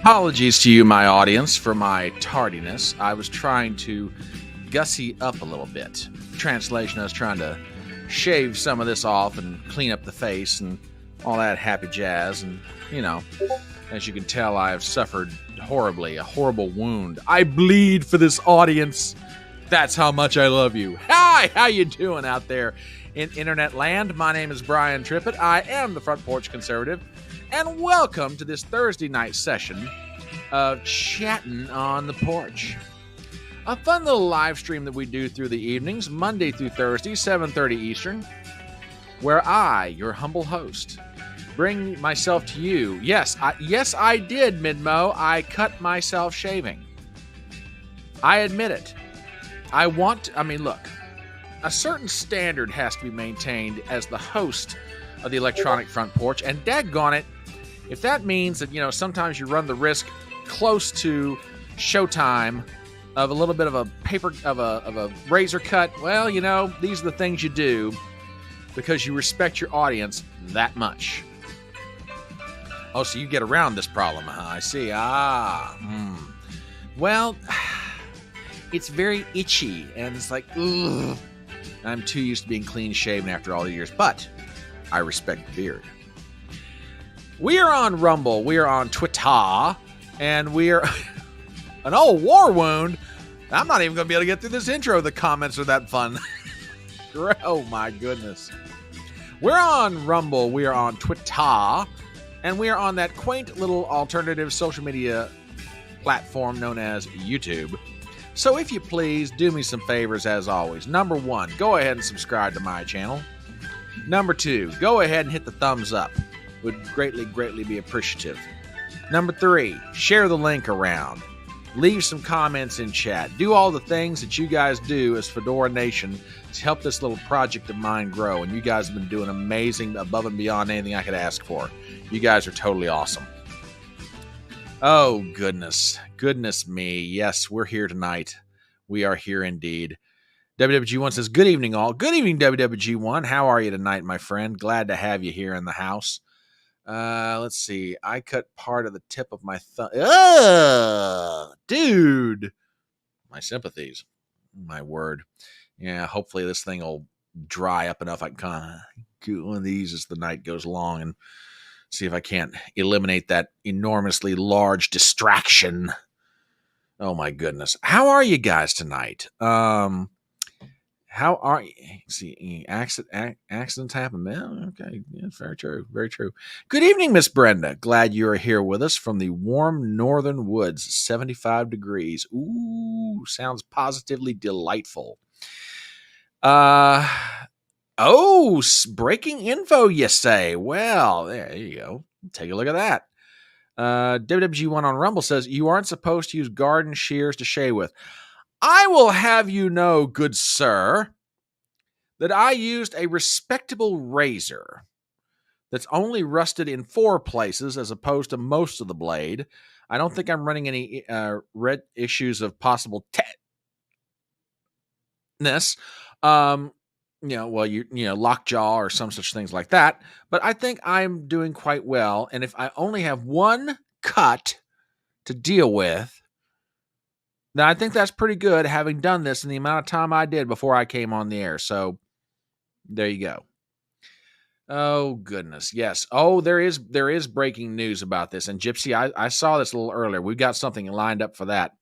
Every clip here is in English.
Apologies to you, my audience, for my tardiness. I was trying to gussy up a little bit. Translation, I was trying to shave some of this off and clean up the face and all that happy jazz. And, as you can tell, I have suffered horribly, a horrible wound. I bleed for this audience. That's how much I love you. Hi, how you doing out there in internet land? My name is Brian Trippett. I am the Front Porch Conservative. And welcome to this Thursday night session of Chattin on the Porch. A fun little live stream that we do through the evenings, Monday through Thursday, 7:30 Eastern, where I, your humble host, bring myself to you. Yes, I did, Midmo. I cut myself shaving. I admit it. Look, a certain standard has to be maintained as the host of the Electronic Front Porch, and daggone it, if that means that, sometimes you run the risk close to showtime of a little bit of a razor cut, well, these are the things you do because you respect your audience that much. Oh, so you get around this problem, huh? I see. Well, it's very itchy, and it's like, ugh. I'm too used to being clean shaven after all the years, but I respect the beard. We are on Rumble, we are on Twitter, and we are an old war wound. I'm not even going to be able to get through this intro. The comments are that fun. Oh my goodness. We're on Rumble, we are on Twitter, and we are on that quaint little alternative social media platform known as YouTube. So if you please, do me some favors as always. Number 1, go ahead and subscribe to my channel. Number 2, go ahead and hit the thumbs up. Would greatly be appreciative. Number 3, share the link around. Leave some comments in chat. Do all the things that you guys do as Fedora Nation to help this little project of mine grow. And you guys have been doing amazing, above and beyond anything I could ask for. You guys are totally awesome. Oh, goodness me. Yes, we're here tonight. We are here indeed. WWG1 says, good evening, all. Good evening, WWG1. How are you tonight, my friend? Glad to have you here in the house. Let's see. I cut part of the tip of my thumb. Dude. My sympathies. My word. Yeah, hopefully this thing will dry up enough I can kind of get one of these as the night goes along and see if I can't eliminate that enormously large distraction. Oh, my goodness. How are you guys tonight? How are you? See, accidents happen, man. Okay, yeah, very true, very true. Good evening, Miss Brenda. Glad you are here with us from the warm northern woods, 75 degrees. Ooh, sounds positively delightful. Breaking info, you say? Well, there you go. Take a look at that. WWG1 on Rumble says, you aren't supposed to use garden shears to shave with. I will have you know, good sir, that I used a respectable razor that's only rusted in 4 places as opposed to most of the blade. I don't think I'm running any red issues of possible tetanus. Lockjaw or some such things like that. But I think I'm doing quite well. And if I only have one cut to deal with, then I think that's pretty good, having done this in the amount of time I did before I came on the air. So there you go. Oh, goodness. Yes. Oh, there is breaking news about this. And Gypsy, I saw this a little earlier. We've got something lined up for that.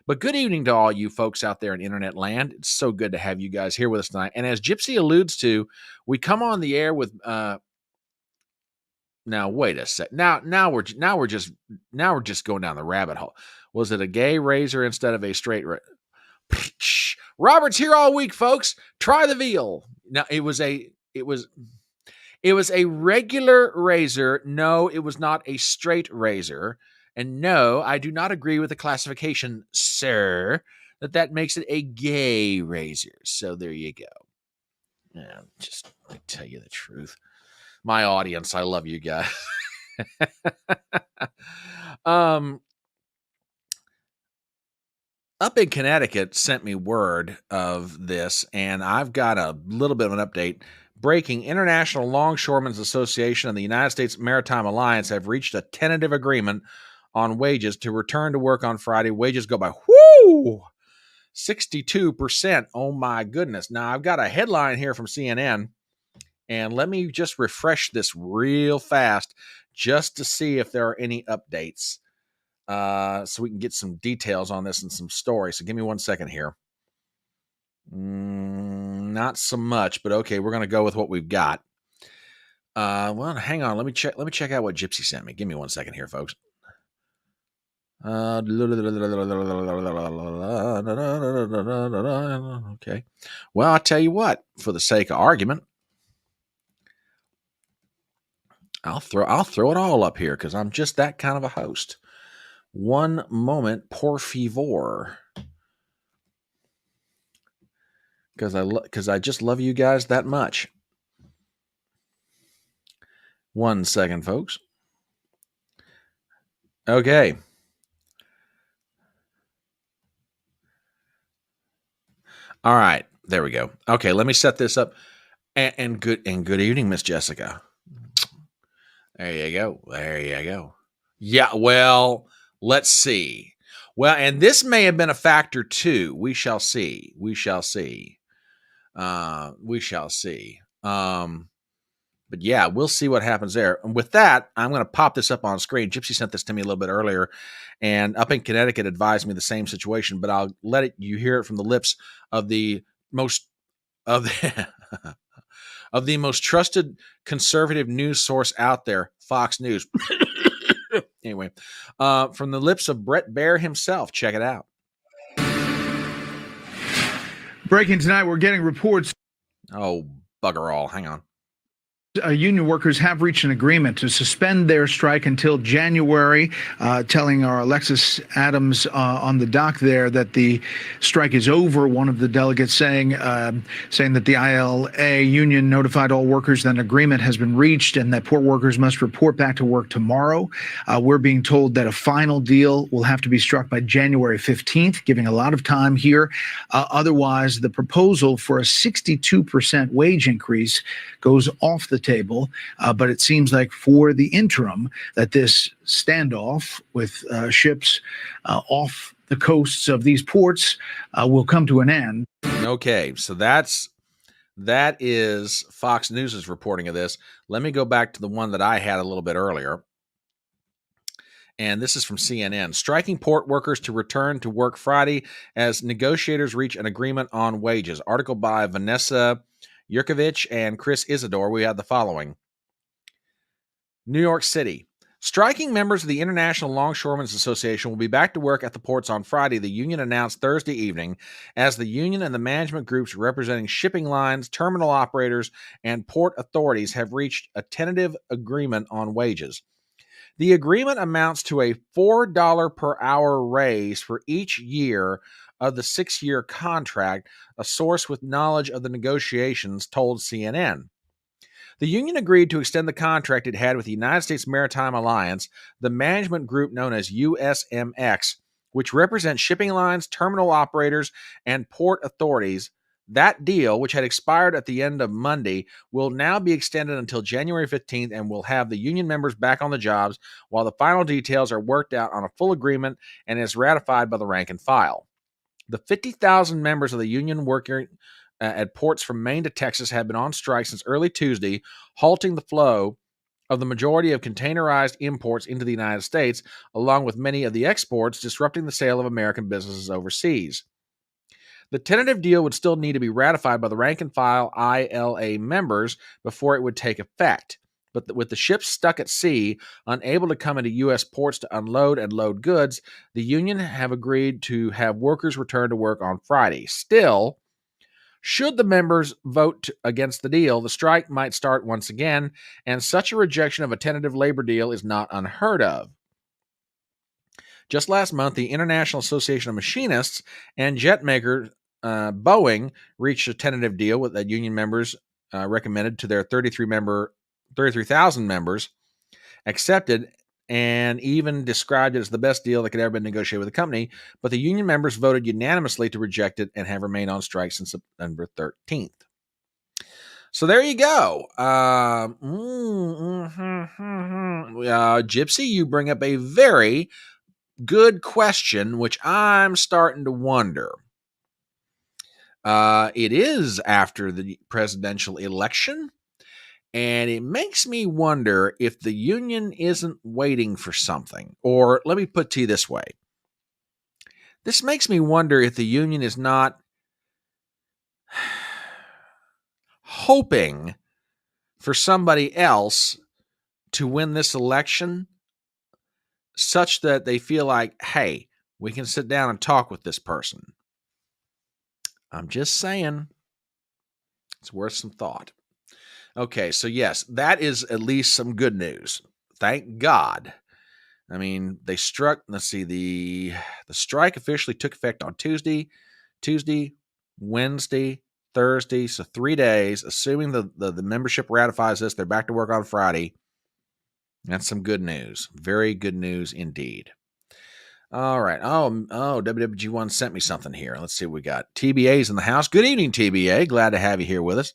But good evening to all you folks out there in internet land. It's so good to have you guys here with us tonight. And as Gypsy alludes to, we come on the air with now wait a sec. Now we're just going down the rabbit hole. Was it a gay razor instead of a straight razor? Robert's here all week, folks. Try the veal. Now it was a regular razor. No, it was not a straight razor. And no, I do not agree with the classification, sir, that makes it a gay razor. So there you go. Yeah, just let me tell you the truth. My audience, I love you guys. Up in Connecticut sent me word of this, and I've got a little bit of an update. Breaking: International Longshoremen's Association and the United States Maritime Alliance have reached a tentative agreement on wages to return to work on Friday. Wages go by 62%. Oh my goodness. Now I've got a headline here from CNN, and let me just refresh this real fast just to see if there are any updates, so we can get some details on this and some stories. So give me 1 second here. Not so much, but okay, we're going to go with what we've got. Well, hang on. Let me check out what Gypsy sent me. Give me 1 second here, folks. Okay. Well, I'll tell you what, for the sake of argument, I'll throw it all up here because I'm just that kind of a host. One moment, por favor. Because I just love you guys that much. 1 second, folks. Okay. All right. There we go. Okay, let me set this up. And good evening, Miss Jessica. There you go. Yeah, well, let's see. Well, and this may have been a factor too. We shall see. But yeah, we'll see what happens there. And with that, I'm going to pop this up on screen. Gypsy sent this to me a little bit earlier, and up in Connecticut advised me the same situation, but I'll let you hear it from the lips of the most trusted conservative news source out there, Fox News. Anyway, from the lips of Brett Baer himself. Check it out. Breaking tonight, we're getting reports. Oh, bugger all. Hang on. Union workers have reached an agreement to suspend their strike until January, telling our Alexis Adams on the dock there that the strike is over. One of the delegates saying that the ILA union notified all workers that an agreement has been reached and that port workers must report back to work tomorrow. We're being told that a final deal will have to be struck by January 15th, giving a lot of time here. Otherwise, the proposal for a 62% wage increase goes off the table, but it seems like for the interim that this standoff with ships off the coasts of these ports will come to an end. Okay, so that is Fox News' reporting of this. Let me go back to the one that I had a little bit earlier. And this is from CNN. Striking port workers to return to work Friday as negotiators reach an agreement on wages. Article by Vanessa Yurkovich and Chris Isidore. We have the following. New York City. Striking members of the International Longshoremen's Association will be back to work at the ports on Friday, the union announced Thursday evening, as the union and the management groups representing shipping lines, terminal operators, and port authorities have reached a tentative agreement on wages. The agreement amounts to a $4 per hour raise for each year of the 6-year contract, a source with knowledge of the negotiations told CNN. The union agreed to extend the contract it had with the United States Maritime Alliance, the management group known as USMX, which represents shipping lines, terminal operators, and port authorities. That deal, which had expired at the end of Monday, will now be extended until January 15th and will have the union members back on the jobs while the final details are worked out on a full agreement and is ratified by the rank and file. The 50,000 members of the union working at ports from Maine to Texas have been on strike since early Tuesday, halting the flow of the majority of containerized imports into the United States, along with many of the exports, disrupting the sale of American businesses overseas. The tentative deal would still need to be ratified by the rank and file ILA members before it would take effect. But with the ships stuck at sea, unable to come into U.S. ports to unload and load goods, the union have agreed to have workers return to work on Friday. Still, should the members vote against the deal, the strike might start once again, and such a rejection of a tentative labor deal is not unheard of. Just last month, the International Association of Machinists and jet maker Boeing reached a tentative deal with that union members recommended to their 33,000 members, accepted, and even described it as the best deal that could ever been negotiated with the company. But the union members voted unanimously to reject it and have remained on strike since September 13th. So there you go. Gypsy, you bring up a very good question, which I'm starting to wonder. It is after the presidential election, and it makes me wonder if the union isn't waiting for something. Or let me put it to you this way. This makes me wonder if the union is not hoping for somebody else to win this election such that they feel like, hey, we can sit down and talk with this person. I'm just saying. It's worth some thought. Okay, so yes, that is at least some good news. Thank God. I mean, they struck, let's see, the strike officially took effect on Tuesday, Wednesday, Thursday, so 3 days. Assuming the membership ratifies this, they're back to work on Friday. That's some good news. Very good news indeed. All right. Oh, WWG1 sent me something here. Let's see what we got. TBA's in the house. Good evening, TBA. Glad to have you here with us.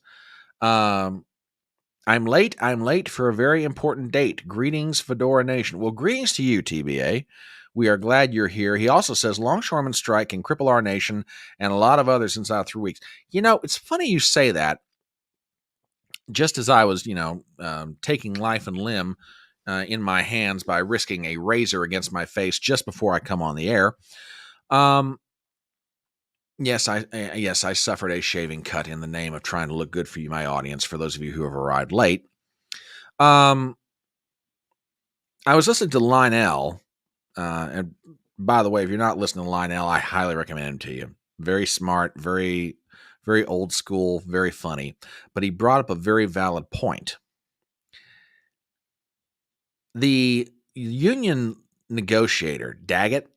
I'm late for a very important date. Greetings, Fedora Nation. Well, greetings to you, TBA. We are glad you're here. He also says longshoreman strike can cripple our nation and a lot of others inside 3 weeks. You know, it's funny you say that. Just as I was, taking life and limb in my hands by risking a razor against my face just before I come on the air. Yes, I suffered a shaving cut in the name of trying to look good for you, my audience, for those of you who have arrived late. I was listening to Lionel, and by the way, if you're not listening to Lionel, I highly recommend him to you. Very smart, very, very old school, very funny, but he brought up a very valid point. The union negotiator, Daggett,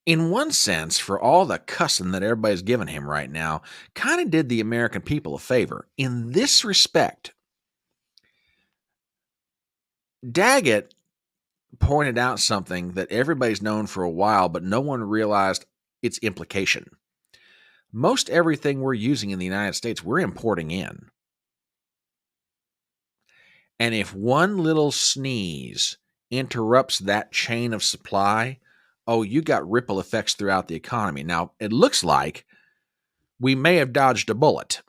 in one sense, for all the cussing that everybody's giving him right now, kind of did the American people a favor. In this respect, Daggett pointed out something that everybody's known for a while, but no one realized its implication. Most everything we're using in the United States, we're importing in. And if one little sneeze interrupts that chain of supply, oh, you got ripple effects throughout the economy. Now, it looks like we may have dodged a bullet.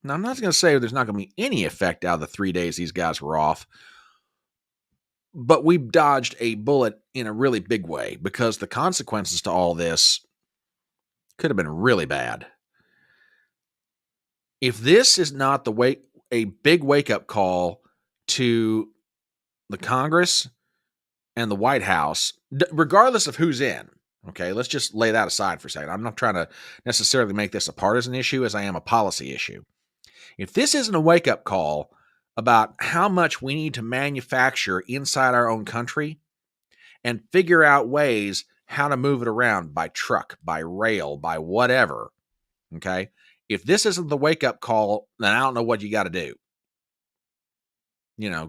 Now, I'm not going to say there's not going to be any effect out of the 3 days these guys were off, but we dodged a bullet in a really big way because the consequences to all this could have been really bad. If this is not a big wake-up call to the Congress and the White House, regardless of who's in, okay, let's just lay that aside for a second. I'm not trying to necessarily make this a partisan issue as I am a policy issue. If this isn't a wake-up call about how much we need to manufacture inside our own country and figure out ways how to move it around by truck, by rail, by whatever, okay? If this isn't the wake-up call, then I don't know what you got to do.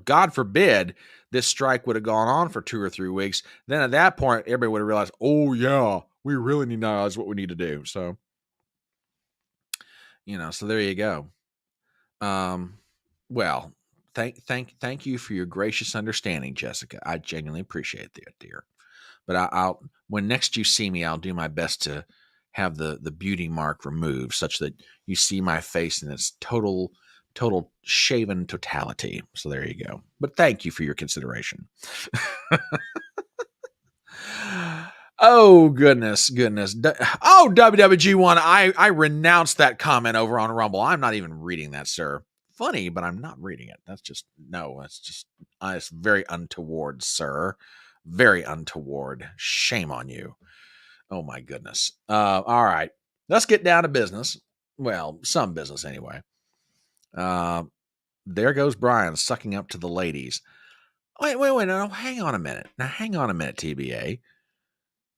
God forbid this strike would have gone on for 2 or 3 weeks. Then at that point, everybody would have realized, oh, yeah, we really need to know what we need to do. So, so there you go. Well, thank you for your gracious understanding, Jessica. I genuinely appreciate that, dear. But I'll when next you see me, I'll do my best to have the beauty mark removed such that you see my face in its total shaven totality. So there you go. But thank you for your consideration. Oh, goodness. Oh, WWG1, I renounced that comment over on Rumble. I'm not even reading that, sir. Funny, but I'm not reading it. It's very untoward, sir. Very untoward. Shame on you. Oh, my goodness. All right. Let's get down to business. Well, some business anyway. There goes Brian sucking up to the ladies. Wait. No, hang on a minute. TBA.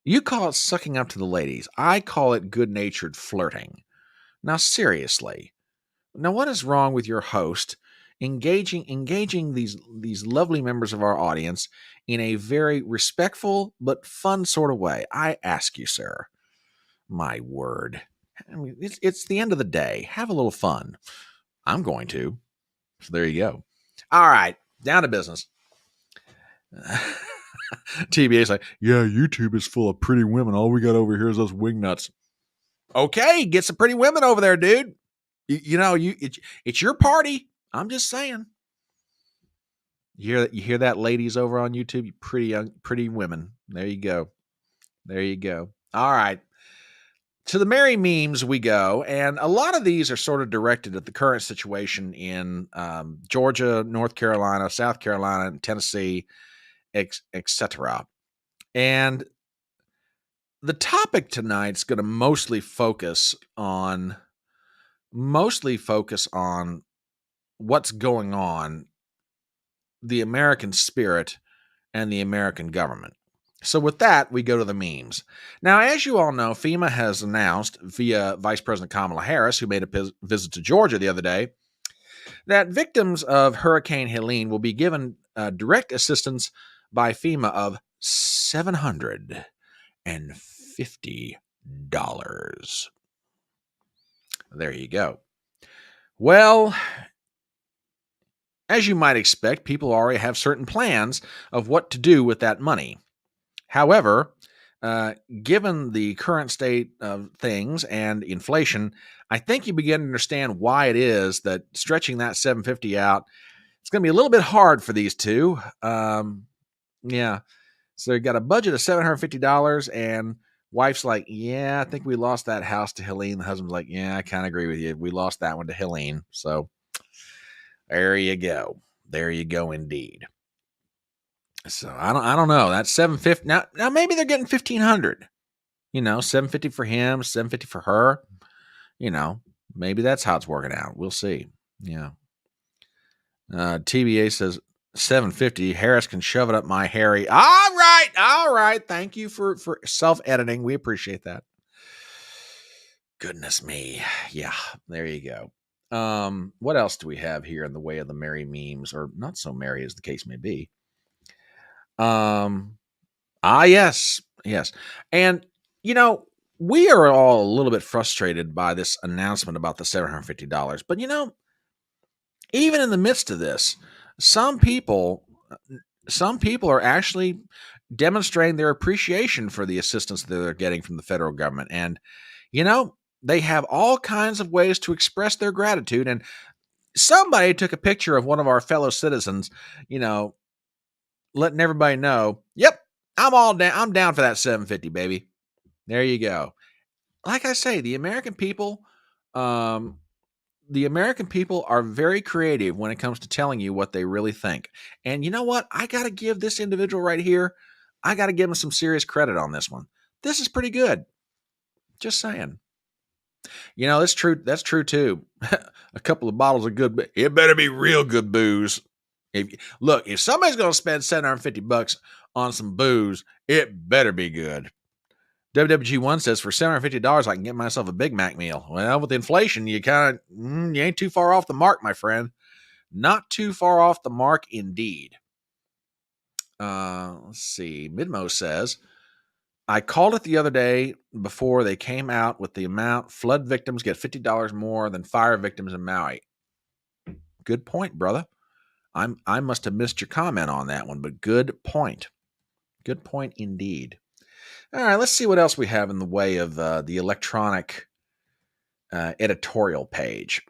You call it sucking up to the ladies. I call it good-natured flirting. Now, seriously. Now, what is wrong with your host engaging these lovely members of our audience in a very respectful but fun sort of way? I ask you, sir. My word. I mean, it's the end of the day. Have a little fun. I'm going to. So there you go. All right, down to business. TBA's like, yeah, YouTube is full of pretty women. All we got over here is us wingnuts. Okay, get some pretty women over there, dude. It's your party. I'm just saying. You hear that, ladies over on YouTube? You pretty women. There you go. There you go. All right. To the merry memes we go, and a lot of these are sort of directed at the current situation in Georgia, North Carolina, South Carolina, and Tennessee, etc. And the topic tonight's going to mostly focus on what's going on, the American spirit and the American government. So with that, we go to the memes. Now, as you all know, FEMA has announced via Vice President Kamala Harris, who made a visit to Georgia the other day, that victims of Hurricane Helene will be given direct assistance by FEMA of $750. There you go. Well, as you might expect, people already have certain plans of what to do with that money. However, given the current state of things and inflation, I think you begin to understand why it is that stretching that 750 out, it's going to be a little bit hard for these two. Yeah. So they got a budget of $750, and wife's like, yeah, I think we lost that house to Helene. The husband's like, yeah, I kind of agree with you. We lost that one to Helene. So there you go. There you go indeed. So I don't know. That's $750. Now maybe they're getting $1,500. $750 for him, $750 for her. Maybe that's how it's working out. We'll see. Yeah. TBA says $750. Harris can shove it up my hairy. All right. Thank you for self-editing. We appreciate that. Goodness me. Yeah, there you go. What else do we have here in the way of the merry memes, or not so merry as the case may be? Yes. And, we are all a little bit frustrated by this announcement about the $750. But, even in the midst of this, some people are actually demonstrating their appreciation for the assistance that they're getting from the federal government. And, they have all kinds of ways to express their gratitude. And somebody took a picture of one of our fellow citizens, letting everybody know, yep, I'm down for that $750, baby. There you go. Like I say, the American people are very creative when it comes to telling you what they really think. And you know what? I got to give this individual right here, I got to give him some serious credit on this one. This is pretty good. Just saying. That's true. That's true too. A couple of bottles of good, it better be real good booze. If somebody's going to spend $750 on some booze, it better be good. WWG1 says for $750, I can get myself a Big Mac meal. Well, with inflation, you ain't too far off the mark, my friend. Not too far off the mark indeed. Let's see. Midmo says, I called it the other day before they came out with the amount flood victims get $50 more than fire victims in Maui. Good point, brother. I must have missed your comment on that one, but good point. Good point indeed. All right, let's see what else we have in the way of the electronic editorial page.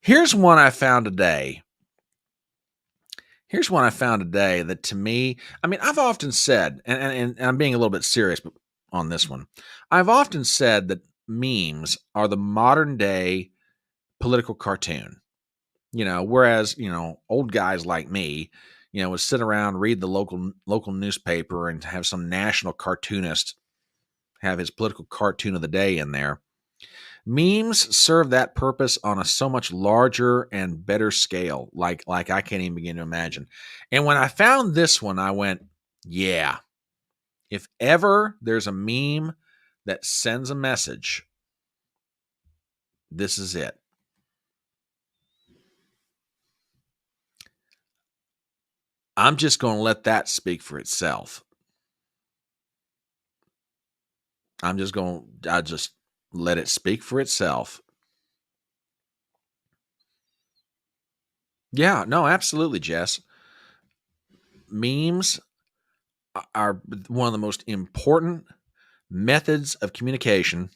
Here's one I found today. That to me, I've often said, and I'm being a little bit serious on this one. I've often said that memes are the modern day political cartoon. Whereas, old guys like me, would sit around, read the local newspaper and have some national cartoonist have his political cartoon of the day in there. Memes serve that purpose on a so much larger and better scale, like I can't even begin to imagine. And when I found this one, I went, yeah, if ever there's a meme that sends a message, this is it. I'm just going to let that speak for itself. I just let it speak for itself. Yeah, no, absolutely, Jess. Memes are one of the most important methods of communication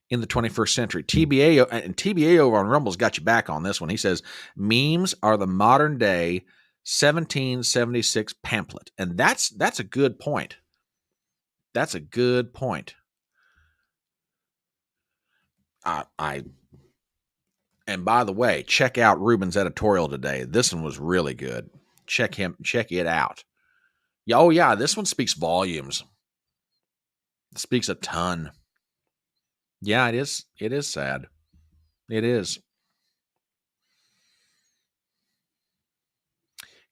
in the 21st century. TBA over on Rumble's got you back on this one. He says memes are the modern day 1776 pamphlet, and that's a good point. That's a good point. And by the way, check out Ruben's editorial today. This one was really good. Check it out. Oh yeah, this one speaks volumes. It speaks a ton. Yeah, it is. It is sad. It is.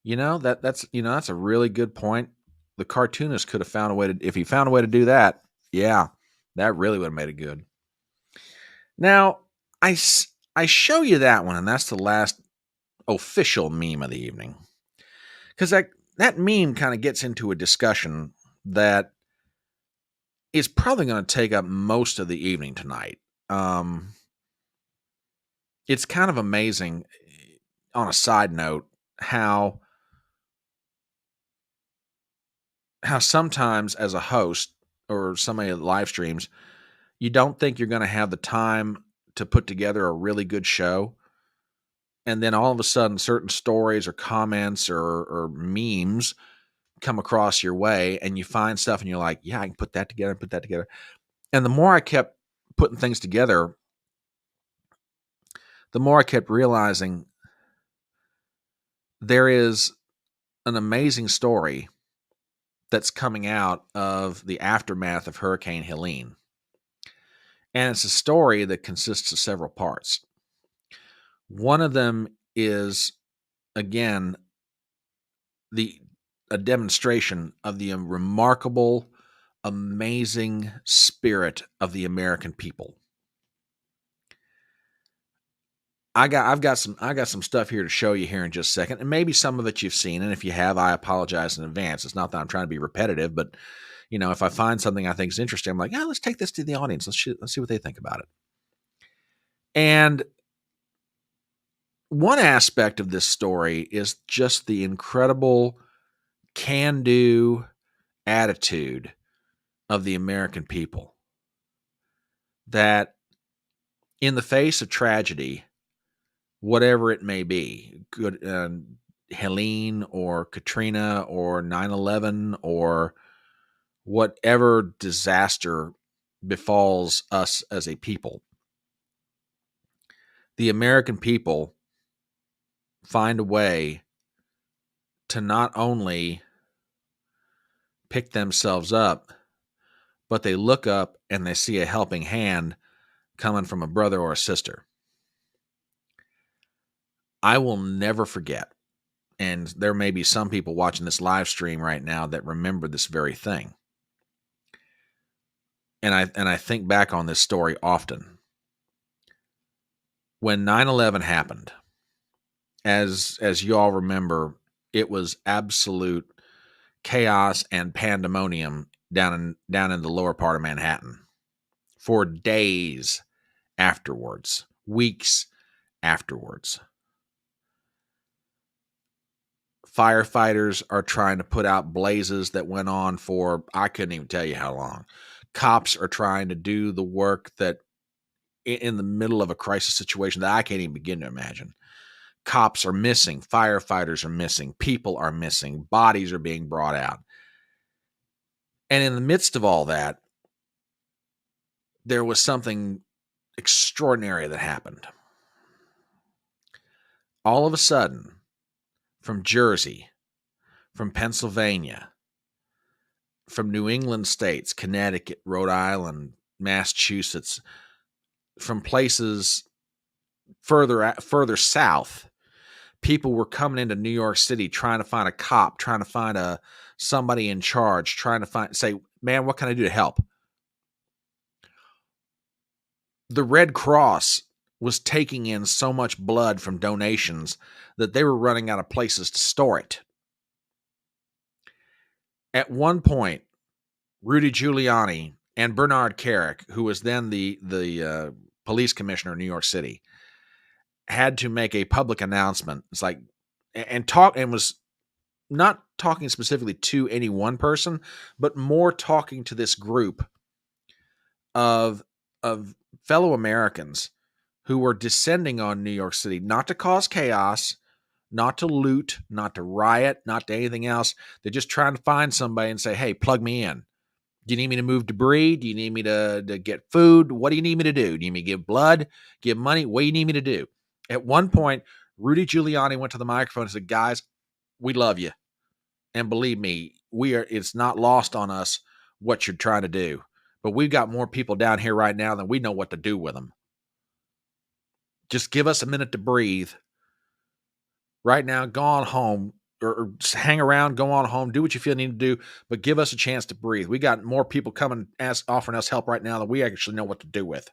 That's a really good point. The cartoonist could have found a way to, if he found a way to do that, yeah, that really would have made it good. Now, I show you that one, and that's the last official meme of the evening. Because that meme kind of gets into a discussion that is probably going to take up most of the evening tonight. It's kind of amazing, on a side note, how sometimes as a host or somebody that live streams, you don't think you're going to have the time to put together a really good show. And then all of a sudden, certain stories or comments or memes come across your way, and you find stuff and you're like, yeah, I can put that together. And the more I kept putting things together, the more I kept realizing there is an amazing story that's coming out of the aftermath of Hurricane Helene. And it's a story that consists of several parts. One of them is, again, a demonstration of the remarkable, amazing spirit of the American people. I've got some stuff here to show you here in just a second, and maybe some of it you've seen, and if you have, I apologize in advance. It's not that I'm trying to be repetitive, but if I find something I think is interesting, I'm like, let's take this to the audience. Let's see what they think about it. And one aspect of this story is just the incredible can-do attitude of the American people, that in the face of tragedy, whatever it may be, good, Helene or Katrina or 9/11 or whatever disaster befalls us as a people, the American people find a way to not only pick themselves up, but they look up and they see a helping hand coming from a brother or a sister. I will never forget, and there may be some people watching this live stream right now that remember this very thing. And I think back on this story often. When 9/11 happened, as you all remember, it was absolute chaos and pandemonium down in the lower part of Manhattan for days afterwards, weeks afterwards. Firefighters are trying to put out blazes that went on for, I couldn't even tell you how long. Cops are trying to do the work that in the middle of a crisis situation that I can't even begin to imagine. Cops are missing, firefighters are missing, people are missing, bodies are being brought out. And in the midst of all that, there was something extraordinary that happened. All of a sudden, from Jersey, from Pennsylvania, from New England states, Connecticut, Rhode Island, Massachusetts, from places further south, people were coming into New York City trying to find a cop, trying to find somebody in charge, trying to say, man, what can I do to help? The Red Cross was taking in so much blood from donations that they were running out of places to store it. At one point, Rudy Giuliani and Bernard Kerik, who was then the police commissioner in New York City, had to make a public announcement. It's like, and was not talking specifically to any one person, but more talking to this group of fellow Americans who were descending on New York City, not to cause chaos, not to loot, not to riot, not to anything else. They're just trying to find somebody and say, hey, plug me in. Do you need me to move debris? Do you need me to get food? What do you need me to do? Do you need me to give blood, give money? What do you need me to do? At one point, Rudy Giuliani went to the microphone and said, guys, we love you. And believe me, it's not lost on us what you're trying to do. But we've got more people down here right now than we know what to do with them. Just give us a minute to breathe. Right now, go on home or hang around, go on home, do what you feel you need to do, but give us a chance to breathe. We got more people coming, offering us help right now than we actually know what to do with.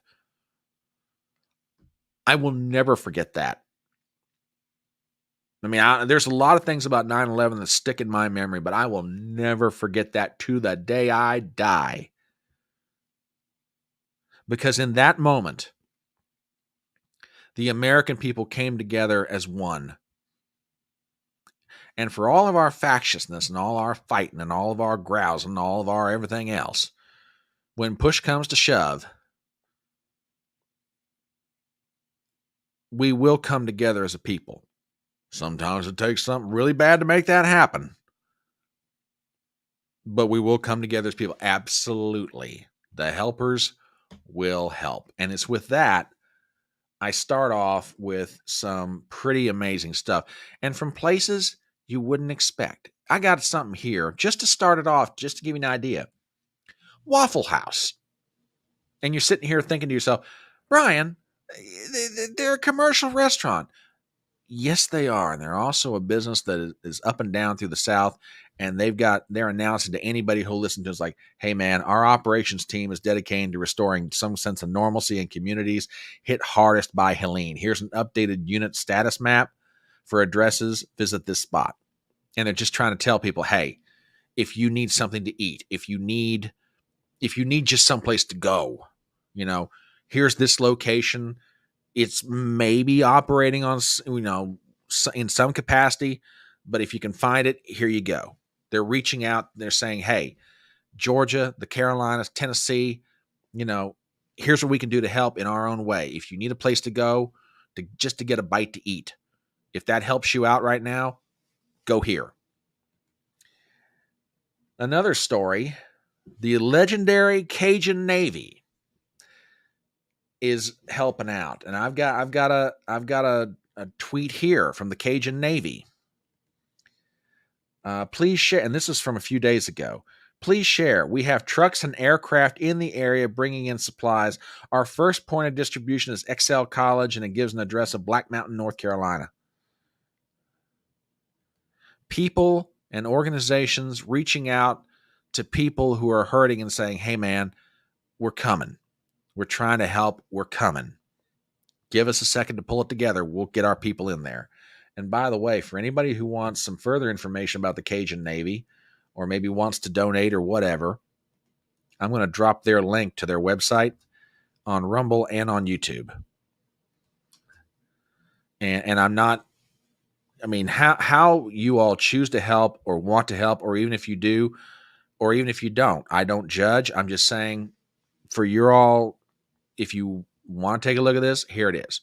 I will never forget that. I mean, there's a lot of things about 9/11 that stick in my memory, but I will never forget that to the day I die. Because in that moment, the American people came together as one. And for all of our factiousness and all our fighting and all of our growls and all of our everything else, when push comes to shove, we will come together as a people. Sometimes it takes something really bad to make that happen. But we will come together as people. Absolutely. The helpers will help. And it's with that, I start off with some pretty amazing stuff. And from places you wouldn't expect. I got something here just to start it off, just to give you an idea. Waffle House. And you're sitting here thinking to yourself, Brian, they're a commercial restaurant. Yes, they are. And they're also a business that is up and down through the South. And they're announcing to anybody who'll listen to us like, hey man, our operations team is dedicated to restoring some sense of normalcy in communities hit hardest by Helene. Here's an updated unit status map for addresses. Visit this spot. And they're just trying to tell people, hey, if you need something to eat, if you need just someplace to go, here's this location. It's maybe operating on, in some capacity, but if you can find it, here you go. They're reaching out. They're saying, hey, Georgia, the Carolinas, Tennessee, here's what we can do to help in our own way. If you need a place to go just to get a bite to eat, if that helps you out right now, go here. Another story, the legendary Cajun Navy is helping out. And I've got a tweet here from the Cajun Navy. Please share, and this is from a few days ago. Please share. We have trucks and aircraft in the area bringing in supplies. Our first point of distribution is Excel College, and it gives an address of Black Mountain, North Carolina. People and organizations reaching out to people who are hurting and saying, hey, man, we're coming. We're trying to help. We're coming. Give us a second to pull it together. We'll get our people in there. And by the way, for anybody who wants some further information about the Cajun Navy or maybe wants to donate or whatever, I'm going to drop their link to their website on Rumble and on YouTube. And I'm not, how you all choose to help or want to help, or even if you do, or even if you don't, I don't judge. I'm just saying for your all, if you want to take a look at this, here it is.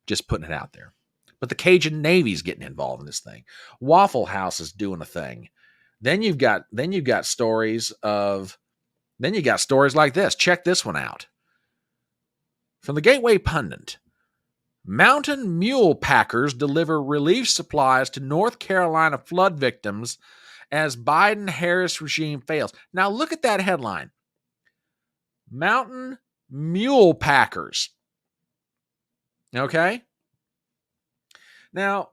Just putting it out there. But the Cajun Navy's getting involved in this thing. Waffle House is doing a thing. Then you've got stories like this. Check this one out. From the Gateway Pundit. Mountain mule packers deliver relief supplies to North Carolina flood victims as Biden-Harris regime fails. Now look at that headline. Mountain mule packers. Okay? Now,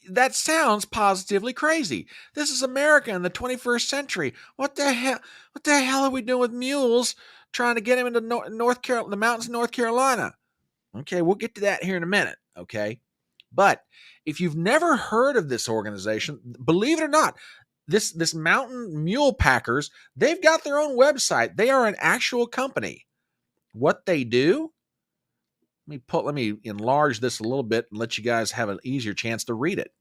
that sounds positively crazy. This is America in the 21st century. What the hell are we doing with mules trying to get them into North Carolina, the mountains of North Carolina? Okay, we'll get to that here in a minute, okay? But if you've never heard of this organization, believe it or not, this Mountain Mule Packers, they've got their own website. They are an actual company. What they do, let me enlarge this a little bit and let you guys have an easier chance to read it.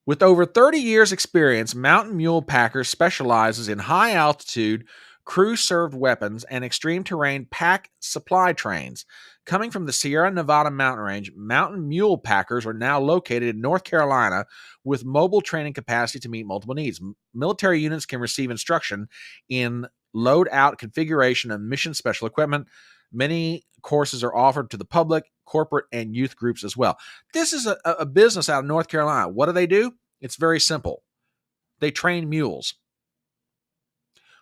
With over 30 years' experience, Mountain Mule Packer specializes in high altitude, crew served weapons and extreme terrain pack supply trains. Coming from the Sierra Nevada mountain range, Mountain Mule Packers are now located in North Carolina with mobile training capacity to meet multiple needs. Military units can receive instruction in load out configuration and mission special equipment. Many courses are offered to the public, corporate, and youth groups as well. This is a business out of North Carolina. What do? It's very simple. They train mules.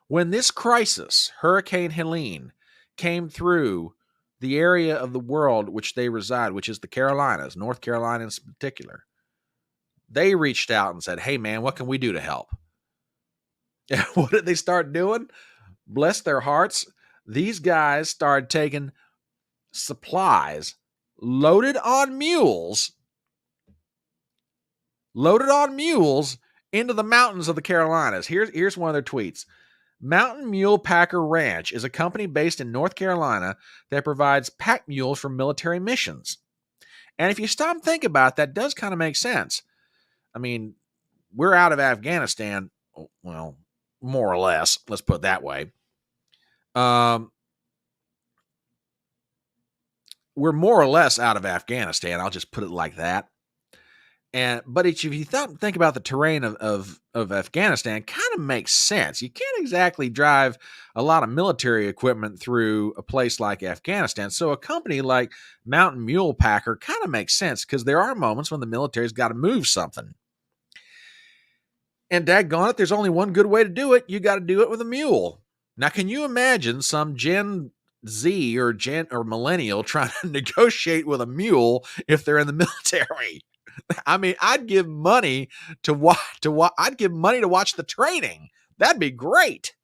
When this crisis, Hurricane Helene, came through the area of the world which they reside, which is the Carolinas, North Carolina in particular, they reached out and said, hey, man, what can we do to help? And what did they start doing? Bless their hearts. These guys started taking supplies loaded on mules into the mountains of the Carolinas. Here's one of their tweets. Mountain Mule Packer Ranch is a company based in North Carolina that provides pack mules for military missions. And if you stop and think about it, that does kind of make sense. I mean, we're out of Afghanistan, well, more or less, let's put it that way. We're more or less out of Afghanistan. I'll just put it like that. But if you think about the terrain of Afghanistan, kind of makes sense. You can't exactly drive a lot of military equipment through a place like Afghanistan. So a company like Mountain Mule Packer kind of makes sense because there are moments when the military's got to move something. And daggone it, there's only one good way to do it. You got to do it with a mule. Now, can you imagine some Gen Z or millennial trying to negotiate with a mule if they're in the military? I mean, I'd give money to watch the training. That'd be great.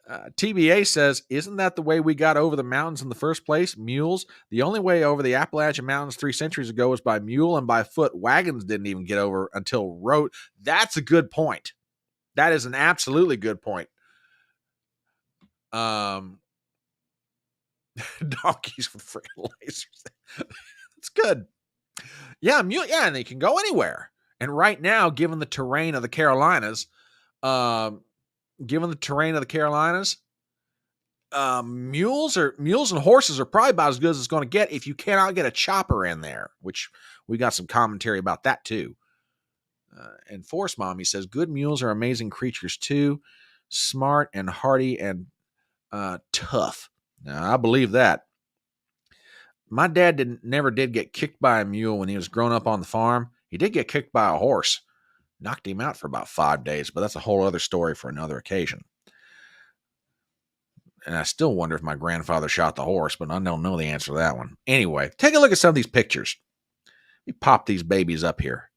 TBA says, isn't that the way we got over the mountains in the first place? Mules. The only way over the Appalachian Mountains 3 centuries ago was by mule and by foot. Wagons didn't even get over until road. That's a good point. That is an absolutely good point. Donkeys with freaking lasers. It's good. Yeah, and they can go anywhere. And right now, given the terrain of the Carolinas, mules and horses are probably about as good as it's going to get if you cannot get a chopper in there, which we got some commentary about that too. And Force Mommy says, good mules are amazing creatures too, smart and hardy and tough. Now, I believe that. My dad never did get kicked by a mule when he was growing up on the farm. He did get kicked by a horse. Knocked him out for about 5 days, but that's a whole other story for another occasion. And I still wonder if my grandfather shot the horse, but I don't know the answer to that one. Anyway, take a look at some of these pictures. Let me pop these babies up here.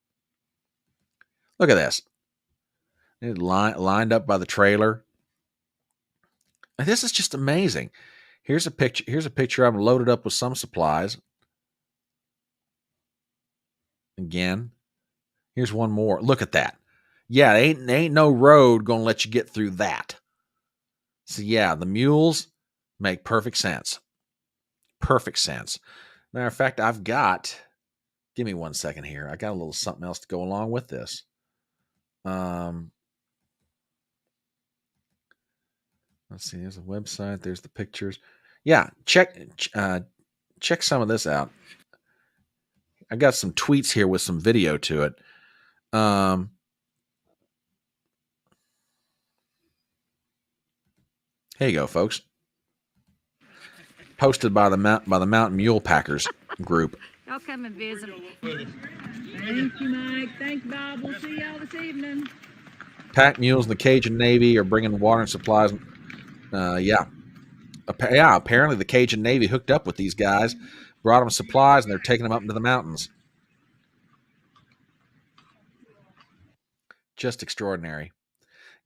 Look at this. They're lined up by the trailer. And this is just amazing. Here's a picture. I'm loaded up with some supplies. Again, here's one more. Look at that. Yeah, ain't no road gonna let you get through that. So yeah, the mules make perfect sense. Perfect sense. Matter of fact, give me 1 second here. I got a little something else to go along with this. Let's see. There's a website. There's the pictures. Yeah, check some of this out. I got some tweets here with some video to it. Here you go, folks. Posted by the Mountain Mule Packers group. Y'all come and visit. Thank you, Mike. Thank you, Bob. We'll see y'all this evening. Pack mules in the Cajun Navy are bringing water and supplies. Apparently the Cajun Navy hooked up with these guys, brought them supplies, and they're taking them up into the mountains. Just extraordinary.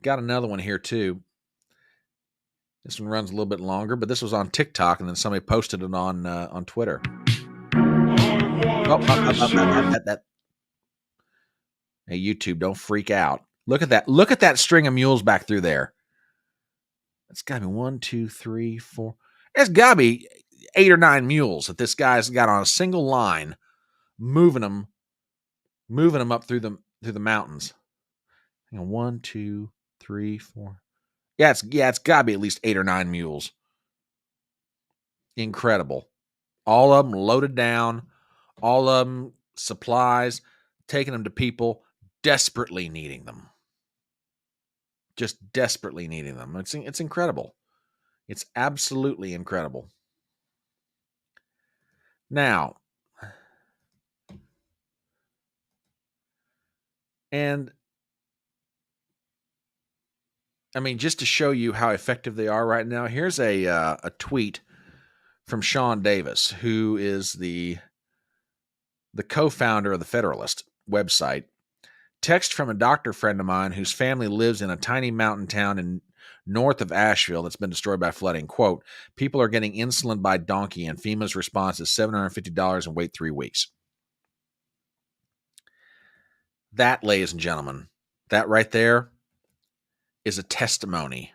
Got another one here too. This one runs a little bit longer, but this was on TikTok, and then somebody posted it on Twitter. Hey, YouTube, don't freak out. Look at that. Look at that string of mules back through there. It's got to be 1, 2, 3, 4. It's got to be 8 or 9 mules that this guy's got on a single line, moving them moving them up through the mountains. Hang on, 1, 2, 3, 4. Yeah, it's got to be at least 8 or 9 mules. Incredible. All of them loaded down, all of them supplies, taking them to people desperately needing them. Just desperately needing them. It's incredible. It's absolutely incredible. Now, and I mean, just to show you how effective they are right now, here's a tweet from Sean Davis, who is the co-founder of the Federalist website. Text from a doctor friend of mine whose family lives in a tiny mountain town in north of Asheville that's been destroyed by flooding. Quote, people are getting insulin by donkey, and FEMA's response is $750 and wait 3 weeks. That, ladies and gentlemen, that right there is a testimony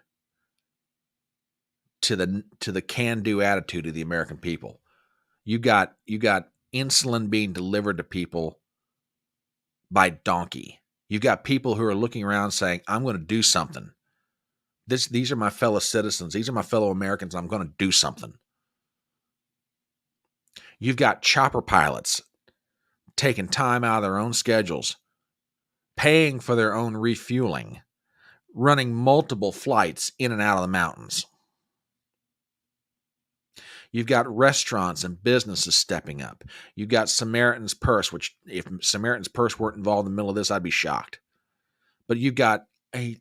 to the can-do attitude of the American people. You got insulin being delivered to people by donkey. You've got people who are looking around saying, I'm going to do something. These are my fellow citizens. These are my fellow Americans. I'm going to do something. You've got chopper pilots taking time out of their own schedules, paying for their own refueling, running multiple flights in and out of the mountains. You've got restaurants and businesses stepping up. You've got Samaritan's Purse, which if Samaritan's Purse weren't involved in the middle of this, I'd be shocked. But you've got a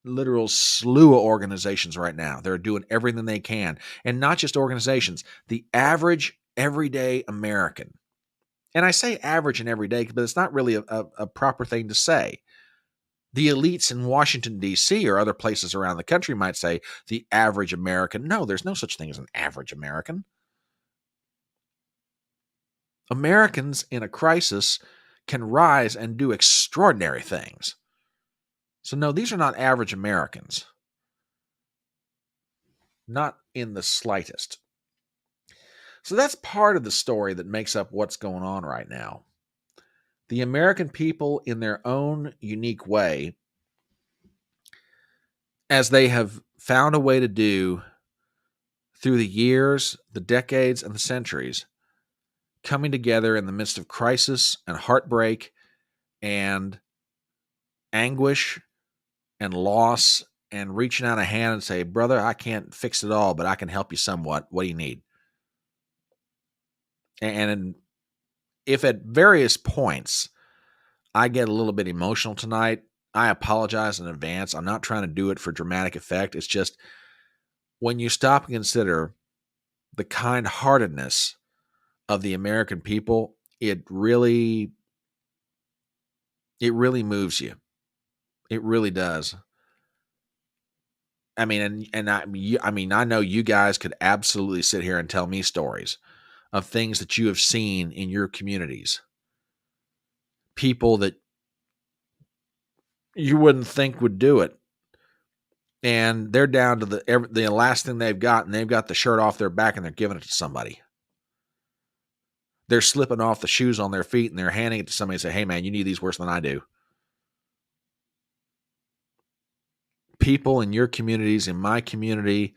literal slew of organizations right now. They're doing everything they can. And not just organizations, the average everyday American. And I say average and everyday, but it's not really a proper thing to say. The elites in Washington, D.C. or other places around the country might say the average American. No, there's no such thing as an average American. Americans in a crisis can rise and do extraordinary things. So no, these are not average Americans. Not in the slightest. So that's part of the story that makes up what's going on right now. The American people, in their own unique way, as they have found a way to do through the years, the decades, and the centuries, coming together in the midst of crisis and heartbreak and anguish and loss, and reaching out a hand and say, brother, I can't fix it all, but I can help you somewhat. What do you need? And if at various points I get a little bit emotional tonight, I apologize in advance. I'm not trying to do it for dramatic effect. It's just when you stop and consider the kind-heartedness of the American people, it really moves you. It really does. I mean, I know you guys could absolutely sit here and tell me stories of things that you have seen in your communities. People that you wouldn't think would do it. And they're down to the last thing they've got, and they've got the shirt off their back and they're giving it to somebody. They're slipping off the shoes on their feet and they're handing it to somebody and say, hey man, you need these worse than I do. People in your communities, in my community,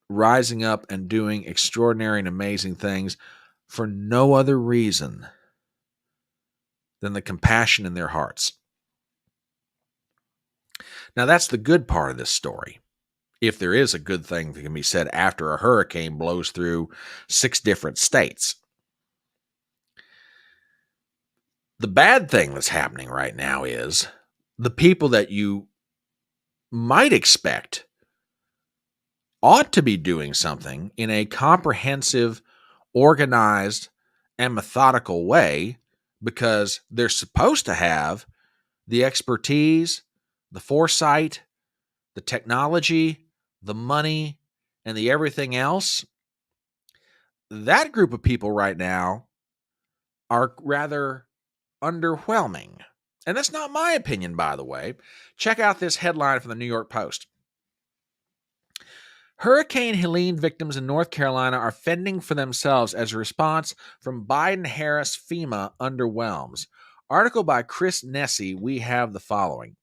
rising up and doing extraordinary and amazing things for no other reason than the compassion in their hearts. Now, that's the good part of this story. If there is a good thing that can be said after a hurricane blows through 6 different states. The bad thing that's happening right now is the people that you might expect ought to be doing something in a comprehensive, organized, and methodical way because they're supposed to have the expertise, the foresight, the technology, the money, and the everything else. That group of people right now are rather underwhelming. And that's not my opinion, by the way. Check out this headline from the New York Post. Hurricane Helene victims in North Carolina are fending for themselves as a response from Biden-Harris FEMA underwhelms. Article by Chris Nessie, we have the following.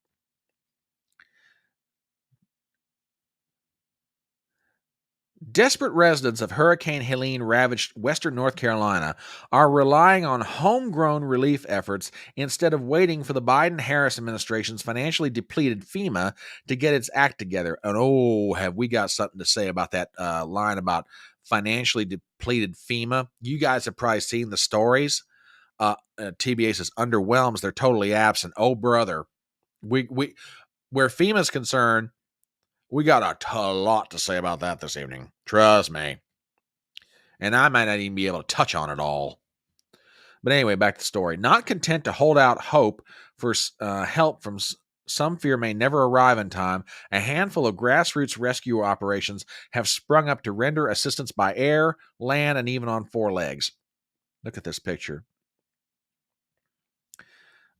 Desperate residents of Hurricane Helene ravaged western North Carolina are relying on homegrown relief efforts instead of waiting for the Biden-Harris administration's financially depleted FEMA to get its act together. And oh, have we got something to say about that line about financially depleted FEMA? You guys have probably seen the stories. TBA says underwhelms. They're totally absent. Oh, brother, we where FEMA's concerned, we got a lot to say about that this evening. Trust me. And I might not even be able to touch on it all. But anyway, back to the story. Not content to hold out hope for help from some fear may never arrive in time, a handful of grassroots rescue operations have sprung up to render assistance by air, land, and even on four legs. Look at this picture.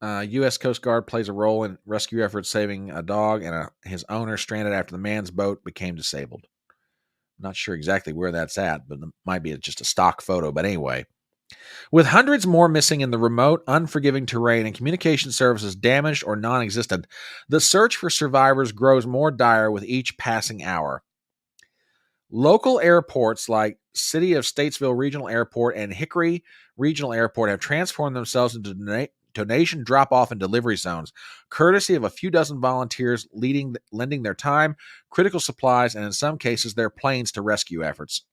U.S. Coast Guard plays a role in rescue efforts, saving a dog and his owner stranded after the man's boat became disabled. Not sure exactly where that's at, but it might be just a stock photo. But anyway, with hundreds more missing in the remote, unforgiving terrain and communication services damaged or non-existent, the search for survivors grows more dire with each passing hour. Local airports like City of Statesville Regional Airport and Hickory Regional Airport have transformed themselves into donation drop-off and delivery zones, courtesy of a few dozen volunteers lending their time, critical supplies, and in some cases their planes to rescue efforts.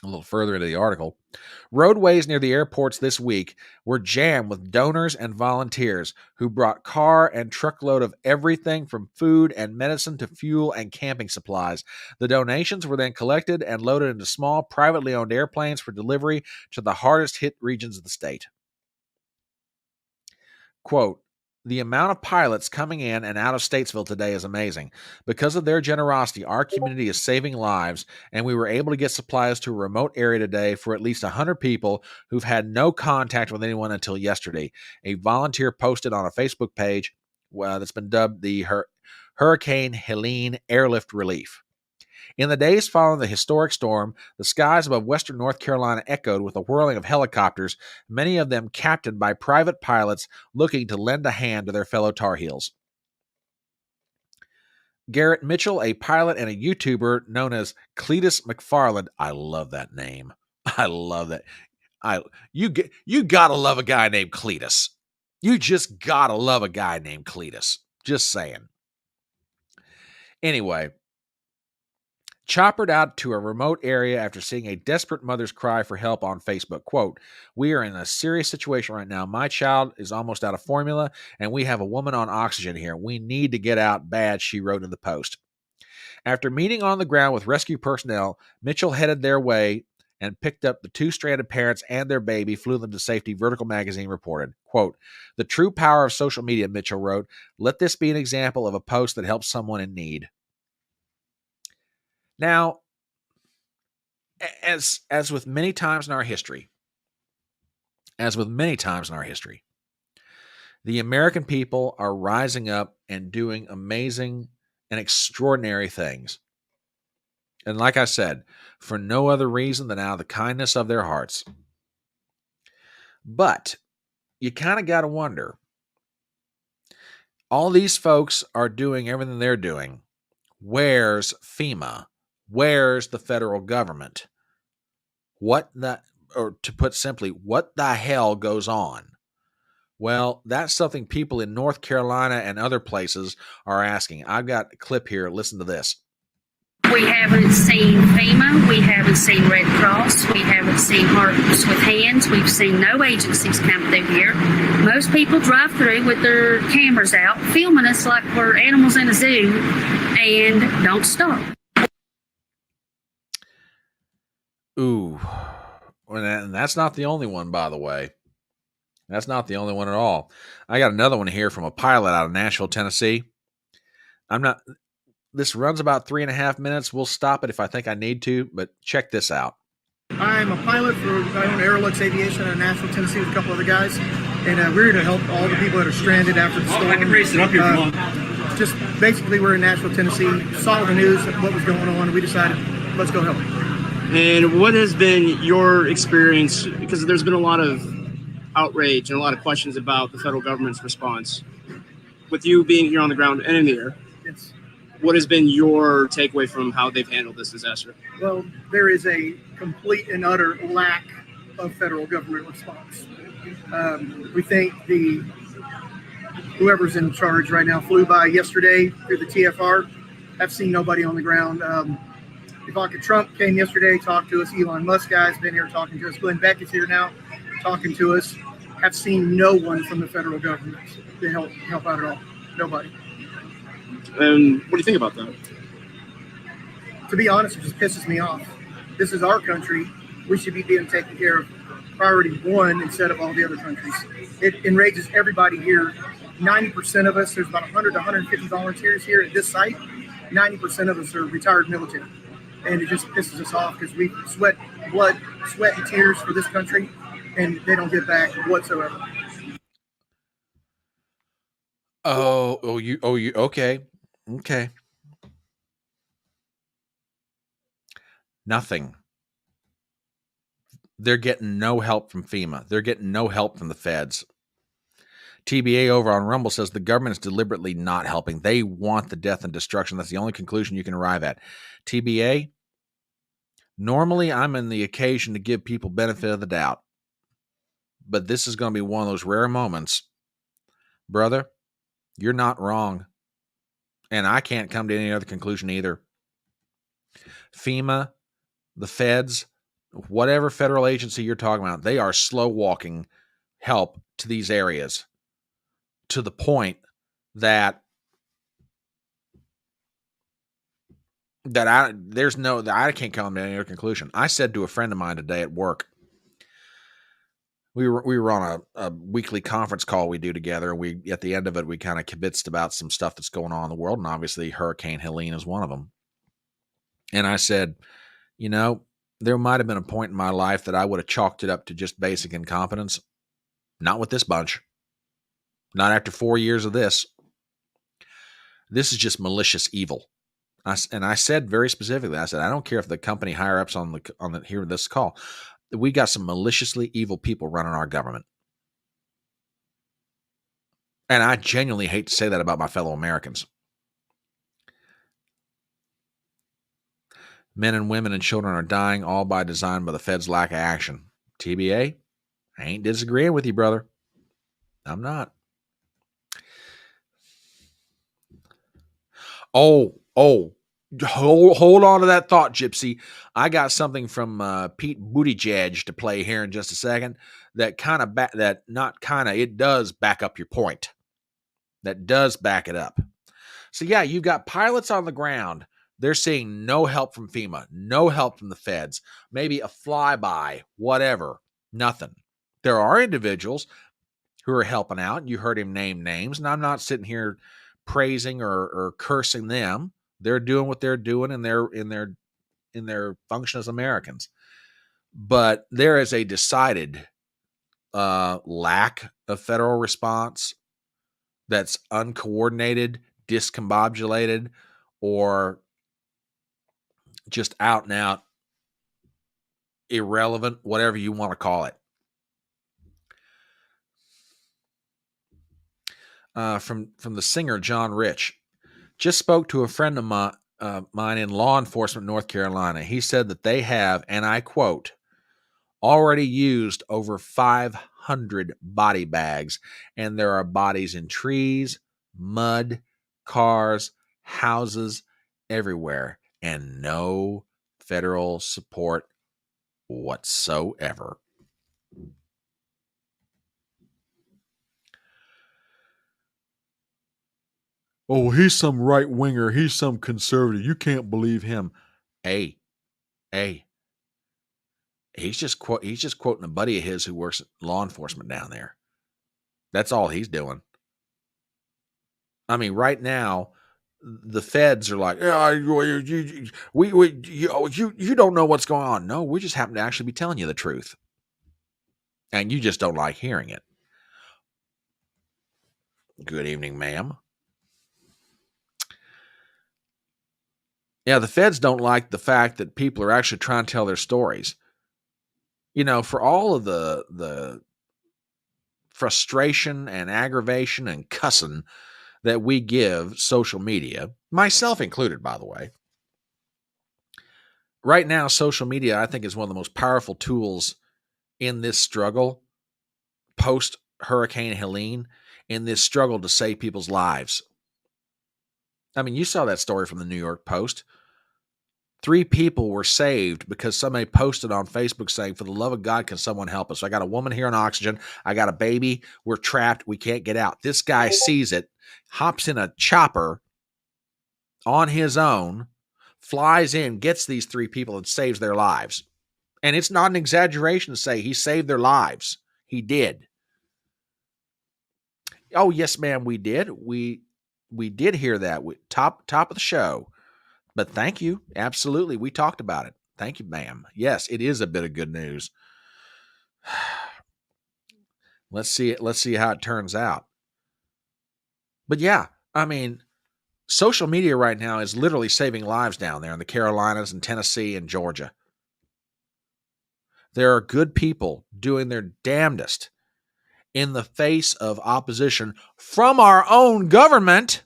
A little further into the article, roadways near the airports this week were jammed with donors and volunteers who brought car and truckload of everything from food and medicine to fuel and camping supplies. The donations were then collected and loaded into small, privately owned airplanes for delivery to the hardest hit regions of the state. Quote, the amount of pilots coming in and out of Statesville today is amazing. Because of their generosity, our community is saving lives, and we were able to get supplies to a remote area today for at least 100 people who've had no contact with anyone until yesterday. A volunteer posted on a Facebook page that's been dubbed the Hurricane Helene Airlift Relief. In the days following the historic storm, the skies above western North Carolina echoed with the whirling of helicopters, many of them captained by private pilots looking to lend a hand to their fellow Tar Heels. Garrett Mitchell, a pilot and a YouTuber known as Cletus McFarland. I love that name. I love that. You gotta love a guy named Cletus. You just gotta love a guy named Cletus. Just saying. Anyway, choppered out to a remote area after seeing a desperate mother's cry for help on Facebook. Quote, we are in a serious situation right now. My child is almost out of formula, and we have a woman on oxygen here. We need to get out bad, she wrote in the post. After meeting on the ground with rescue personnel, Mitchell headed their way and picked up the two stranded parents and their baby, flew them to safety, Vertical Magazine reported. Quote, the true power of social media, Mitchell wrote. Let this be an example of a post that helps someone in need. Now, as with many times in our history, the American people are rising up and doing amazing and extraordinary things. And like I said, for no other reason than out of the kindness of their hearts. But you kind of got to wonder, all these folks are doing everything they're doing. Where's FEMA? Where's the federal government? Or to put simply, what the hell goes on? Well, that's something people in North Carolina and other places are asking. I've got a clip here. Listen to this. We haven't seen FEMA. We haven't seen Red Cross. We haven't seen Hearts with Hands. We've seen no agencies come through here. Most people drive through with their cameras out, filming us like we're animals in a zoo, and don't stop. Ooh, and that's not the only one, by the way. That's not the only one at all. I got another one here from a pilot out of Nashville, Tennessee. This runs about 3.5 minutes. We'll stop it if I think I need to, but check this out. I'm a pilot for my own Aerolux Aviation in Nashville, Tennessee with a couple other guys, and we're here to help all the people that are stranded after the storm. I can race it up here if you want. Just basically, we're in Nashville, Tennessee, saw the news, what was going on, and we decided, let's go help. And what has been your experience? Because there's been a lot of outrage and a lot of questions about the federal government's response. With you being here on the ground and in the air, Yes. what has been your takeaway from how they've handled this disaster? Well, there is a complete and utter lack of federal government response. We think whoever's in charge right now flew by yesterday through the TFR. I've seen nobody on the ground. Ivanka Trump came yesterday, talked to us. Elon Musk guy's been here talking to us. Glenn Beck is here now talking to us. Have seen no one from the federal government to help out at all. Nobody. And what do you think about that? To be honest, it just pisses me off. This is our country. We should be being taken care of priority one instead of all the other countries. It enrages everybody here. 90% of us, there's about 100 to 150 volunteers here at this site. 90% of us are retired military. And it just pisses us off because we sweat blood, sweat and tears for this country, and they don't give back whatsoever. Okay. Nothing. They're getting no help from FEMA. They're getting no help from the feds. TBA over on Rumble says the government is deliberately not helping. They want the death and destruction. That's the only conclusion you can arrive at. TBA, normally I'm in the occasion to give people benefit of the doubt. But this is going to be one of those rare moments. Brother, you're not wrong. And I can't come to any other conclusion either. FEMA, the feds, whatever federal agency you're talking about, they are slow walking help to these areas to the point that I can't come to any other conclusion. I said to a friend of mine today at work, we were on a weekly conference call we do together. We, at the end of it, we kind of kibitzed about some stuff that's going on in the world, and obviously Hurricane Helene is one of them. And I said, there might have been a point in my life that I would have chalked it up to just basic incompetence. Not with this bunch. Not after 4 years of this. This is just malicious evil. And I said very specifically, I said, I don't care if the company higher ups on the here this call, we got some maliciously evil people running our government. And I genuinely hate to say that about my fellow Americans. Men and women and children are dying all by design by the Fed's lack of action. TBA, I ain't disagreeing with you, brother. I'm not. Hold on to that thought, Gypsy. I got something from Pete Buttigieg to play here in just a second that it does back up your point. That does back it up. So yeah, you've got pilots on the ground. They're seeing no help from FEMA, no help from the feds, maybe a flyby, whatever, nothing. There are individuals who are helping out. You heard him name names, and I'm not sitting here praising or cursing them. They're doing what they're doing in their function as Americans. But there is a decided lack of federal response that's uncoordinated, discombobulated, or just out and out irrelevant, whatever you want to call it. From the singer John Rich. Just spoke to a friend of mine in law enforcement, North Carolina. He said that they have, and I quote, already used over 500 body bags, and there are bodies in trees, mud, cars, houses, everywhere, and no federal support whatsoever. Oh, he's some right winger. He's some conservative. You can't believe him. Hey, he's just quoting a buddy of his who works at law enforcement down there. That's all he's doing. I mean, right now, the feds are like, you don't know what's going on. No, we just happen to actually be telling you the truth, and you just don't like hearing it. Good evening, ma'am. Yeah, the feds don't like the fact that people are actually trying to tell their stories. For all of the frustration and aggravation and cussing that we give social media, myself included, by the way. Right now, social media, I think, is one of the most powerful tools in this struggle, post Hurricane Helene, in this struggle to save people's lives. I mean, you saw that story from the New York Post. 3 people were saved because somebody posted on Facebook saying, for the love of God, can someone help us? I got a woman here on oxygen. I got a baby. We're trapped. We can't get out. This guy sees it, hops in a chopper on his own, flies in, gets these 3 people and saves their lives. And it's not an exaggeration to say he saved their lives. He did. Oh, yes, ma'am, we did. We did hear that. Top of the show. But thank you. Absolutely. We talked about it. Thank you, ma'am. Yes, it is a bit of good news. Let's see how it turns out. But yeah, I mean, social media right now is literally saving lives down there in the Carolinas and Tennessee and Georgia. There are good people doing their damnedest in the face of opposition from our own government.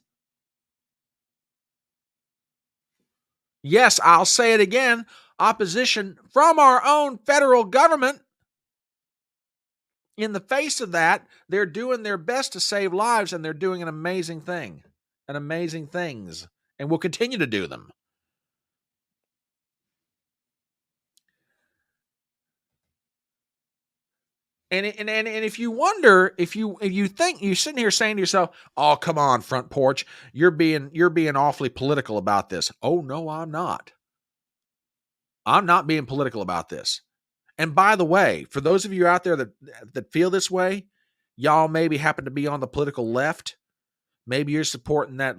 Yes, I'll say it again. Opposition from our own federal government. In the face of that, they're doing their best to save lives, and they're doing an amazing thing and amazing things, and will continue to do them. And if you wonder, if you think you're sitting here saying to yourself, "Oh, come on, Front Porch, you're being awfully political about this." Oh no, I'm not. I'm not being political about this. And by the way, for those of you out there that feel this way, y'all maybe happen to be on the political left. Maybe you're supporting that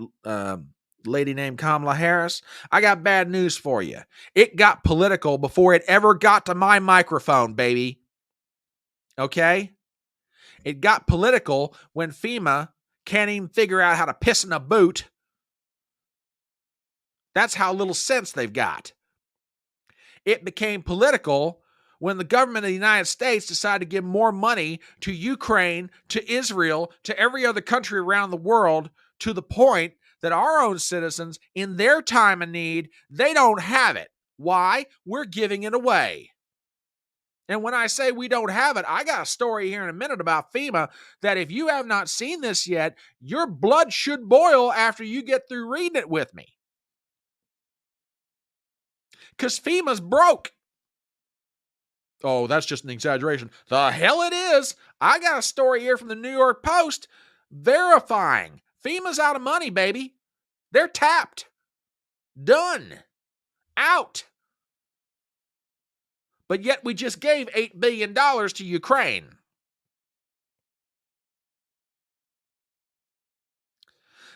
lady named Kamala Harris. I got bad news for you. It got political before it ever got to my microphone, baby. Okay? It got political when FEMA can't even figure out how to piss in a boot. That's how little sense they've got. It became political when the government of the United States decided to give more money to Ukraine, to Israel, to every other country around the world, to the point that our own citizens, in their time of need, they don't have it. Why? We're giving it away. And when I say we don't have it, I got a story here in a minute about FEMA that if you have not seen this yet, your blood should boil after you get through reading it with me. Because FEMA's broke. Oh, that's just an exaggeration. The hell it is. I got a story here from the New York Post verifying FEMA's out of money, baby. They're tapped. Done. Out. But yet we just gave $8 billion to Ukraine.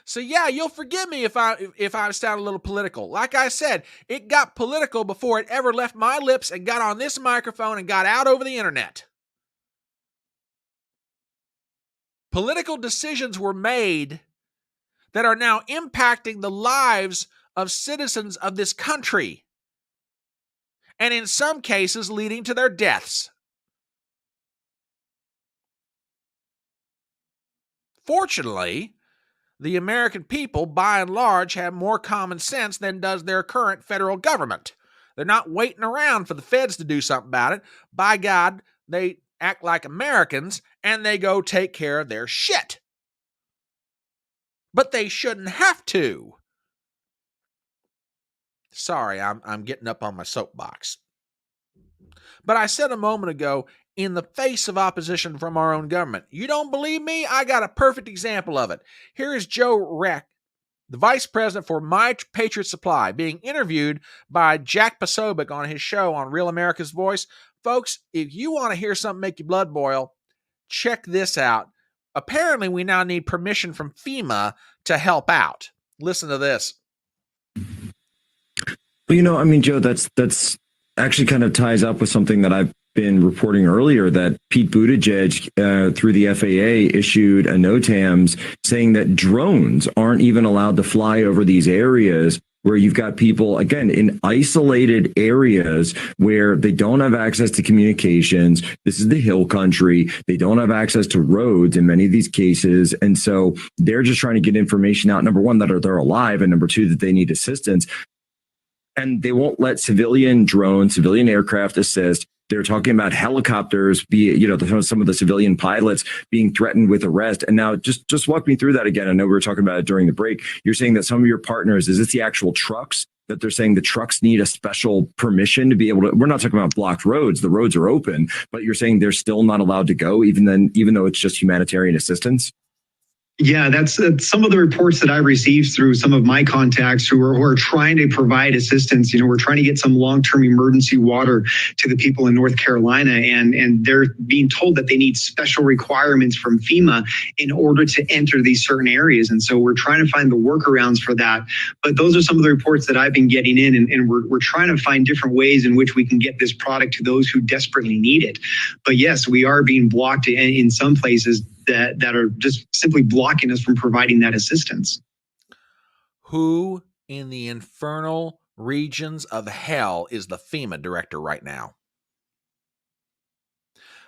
So yeah, you'll forgive me if I sound a little political. Like I said, it got political before it ever left my lips and got on this microphone and got out over the internet. Political decisions were made that are now impacting the lives of citizens of this country, and in some cases leading to their deaths. Fortunately, the American people, by and large, have more common sense than does their current federal government. They're not waiting around for the feds to do something about it. By God, they act like Americans, and they go take care of their shit. But they shouldn't have to. Sorry, I'm getting up on my soapbox. But I said a moment ago, in the face of opposition from our own government. You don't believe me? I got a perfect example of it. Here is Joe Reck, the vice president for My Patriot Supply, being interviewed by Jack Posobiec on his show on Real America's Voice. Folks, if you want to hear something make your blood boil, check this out. Apparently, we now need permission from FEMA to help out. Listen to this. Well, I mean, Joe, that's actually kind of ties up with something that I've been reporting earlier, that Pete Buttigieg, through the FAA, issued a NOTAMs saying that drones aren't even allowed to fly over these areas where you've got people, again, in isolated areas where they don't have access to communications. This is the hill country. They don't have access to roads in many of these cases. And so they're just trying to get information out, number one, that they're alive, and number two, that they need assistance. And they won't let civilian drones, civilian aircraft assist. They're talking about helicopters, some of the civilian pilots being threatened with arrest. And now just walk me through that again. I know we were talking about it during the break. You're saying that some of your partners, is this the actual trucks that they're saying the trucks need a special permission to be able to, we're not talking about blocked roads. The roads are open, but you're saying they're still not allowed to go even though it's just humanitarian assistance? Yeah, that's some of the reports that I received through some of my contacts who are trying to provide assistance. We're trying to get some long-term emergency water to the people in North Carolina, and they're being told that they need special requirements from FEMA in order to enter these certain areas. And so we're trying to find the workarounds for that. But those are some of the reports that I've been getting in, and we're trying to find different ways in which we can get this product to those who desperately need it. But yes, we are being blocked in some places that are just simply blocking us from providing that assistance. Who in the infernal regions of hell is the FEMA director right now?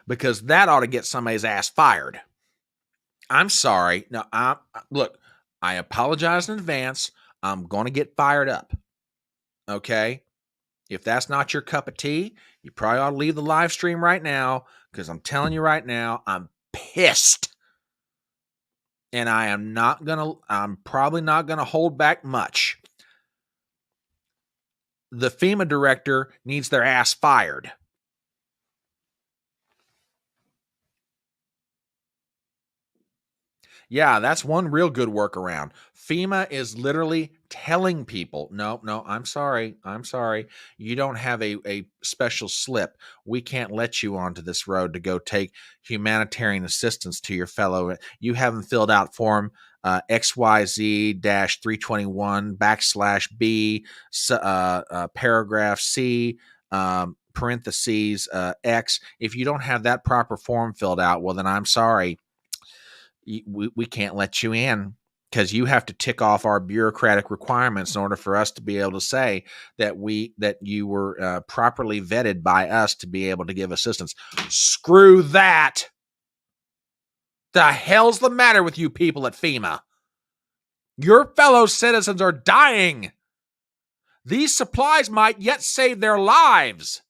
Because that ought to get somebody's ass fired. I'm sorry. No, look, I apologize in advance. I'm going to get fired up. Okay? If that's not your cup of tea, you probably ought to leave the live stream right now, because I'm telling you right now, I'm pissed. And I'm probably not going to hold back much. The FEMA director needs their ass fired. Yeah, that's one real good workaround. FEMA is literally telling people, no, I'm sorry. You don't have a special slip. We can't let you onto this road to go take humanitarian assistance to your fellow. You haven't filled out form XYZ-321 /B paragraph C parentheses X. If you don't have that proper form filled out, well, then I'm sorry. We can't let you in, because you have to tick off our bureaucratic requirements in order for us to be able to say that you were properly vetted by us to be able to give assistance. Screw that. The hell's the matter with you people at FEMA? Your fellow citizens are dying. These supplies might yet save their lives.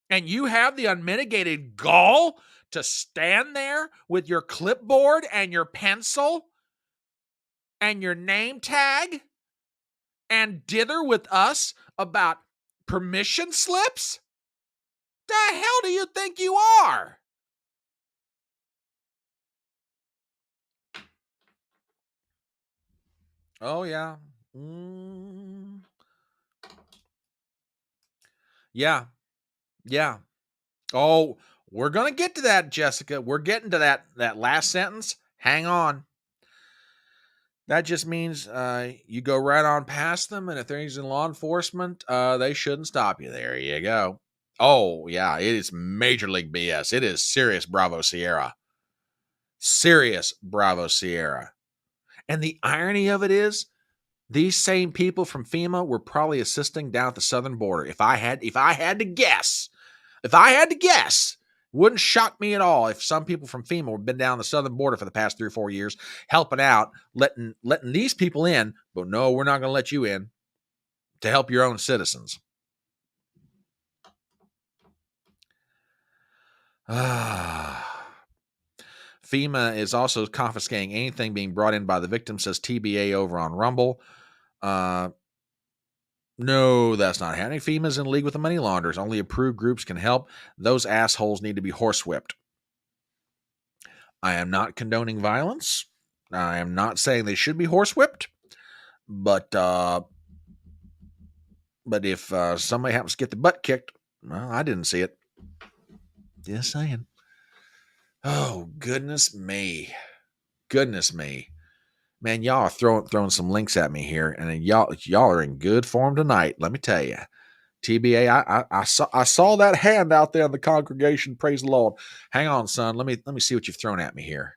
And you have the unmitigated gall to stand there with your clipboard and your pencil and your name tag and dither with us about permission slips? The hell do you think you are? Oh, yeah. Yeah. Oh, we're going to get to that, Jessica. We're getting to that last sentence. Hang on. That just means you go right on past them, and if they're using law enforcement, they shouldn't stop you. There you go. Oh, yeah, it is Major League BS. It is serious Bravo Sierra. Serious Bravo Sierra. And the irony of it is, these same people from FEMA were probably assisting down at the southern border. If I had to guess, wouldn't shock me at all if some people from FEMA have been down the southern border for the past 3 or 4 years, helping out, letting these people in, but no, we're not going to let you in to help your own citizens. FEMA is also confiscating anything being brought in by the victim, says TBA over on Rumble. No, that's not happening. FEMA's in league with the money launderers. Only approved groups can help. Those assholes need to be horsewhipped. I am not condoning violence. I am not saying they should be horsewhipped. But if somebody happens to get the butt kicked, well, I didn't see it. Just saying. Oh, goodness me. Man, y'all are throwing some links at me here, and y'all are in good form tonight. Let me tell you, TBA. I saw that hand out there in the congregation. Praise the Lord. Hang on, son. Let me see what you've thrown at me here.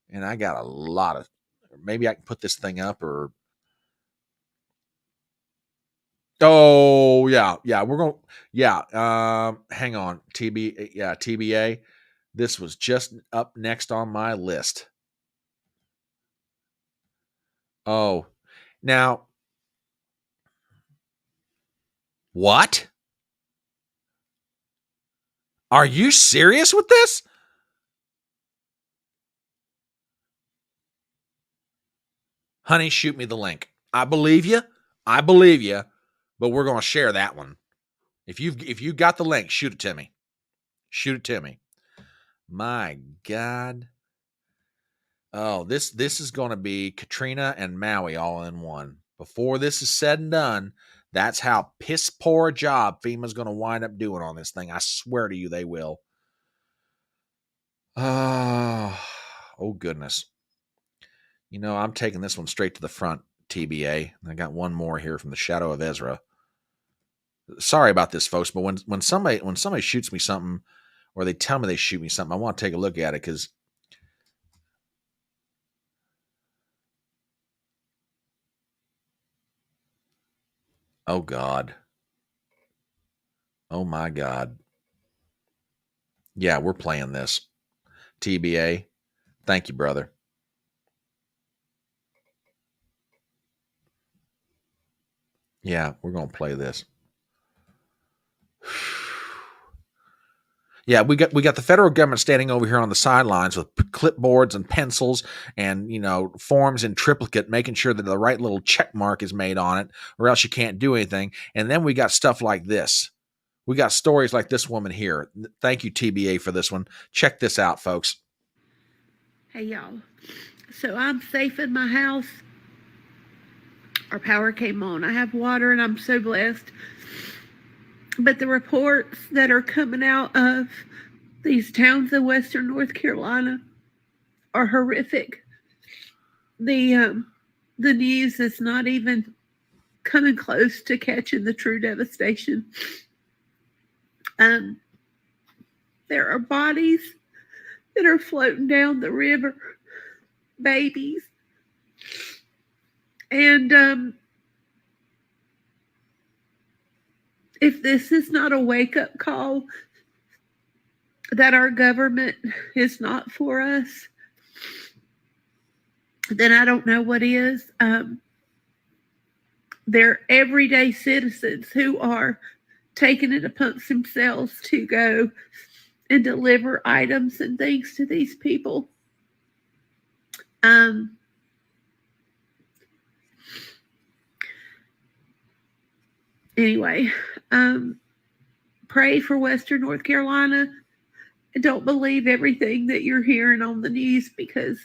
And I got a lot of. Maybe I can put this thing up, or Oh yeah, we're going. Yeah, hang on, TBA. This was just up next on my list. Oh, now what? Are you serious with this? Honey, shoot me the link. I believe you. But we're going to share that one. If you got the link, shoot it to me. Shoot it to me. My God. Oh, this is going to be Katrina and Maui all in one. Before this is said and done, that's how piss poor a job FEMA's going to wind up doing on this thing. I swear to you, they will. Oh goodness. You know, I'm taking this one straight to the front, TBA. I got one more here from the Shadow of Ezra. Sorry about this, folks, but when somebody shoots me something, or they tell me they shoot me something, I want to take a look at it because. Oh God. Oh my God. Yeah, we're playing this. TBA. Thank you, brother. Yeah, we're going to play this. Yeah, we got the federal government standing over here on the sidelines with clipboards and pencils and, you know, forms in triplicate, making sure that the right little check mark is made on it, or else you can't do anything. And then we got stuff like this. We got stories like this woman here. Thank you, TBA, for this one. Check this out, folks. Hey, y'all. So I'm safe in my house. Our power came on. I have water, and I'm so blessed. But the reports that are coming out of these towns in western North Carolina are horrific. The news is not even coming close to catching the true devastation. There are bodies that are floating down the river, babies. And if this is not a wake-up call that our government is not for us, then I don't know what is. They're everyday citizens who are taking it upon themselves to go and deliver items and things to these people. Anyway, pray for Western North Carolina. Don't believe everything that you're hearing on the news, because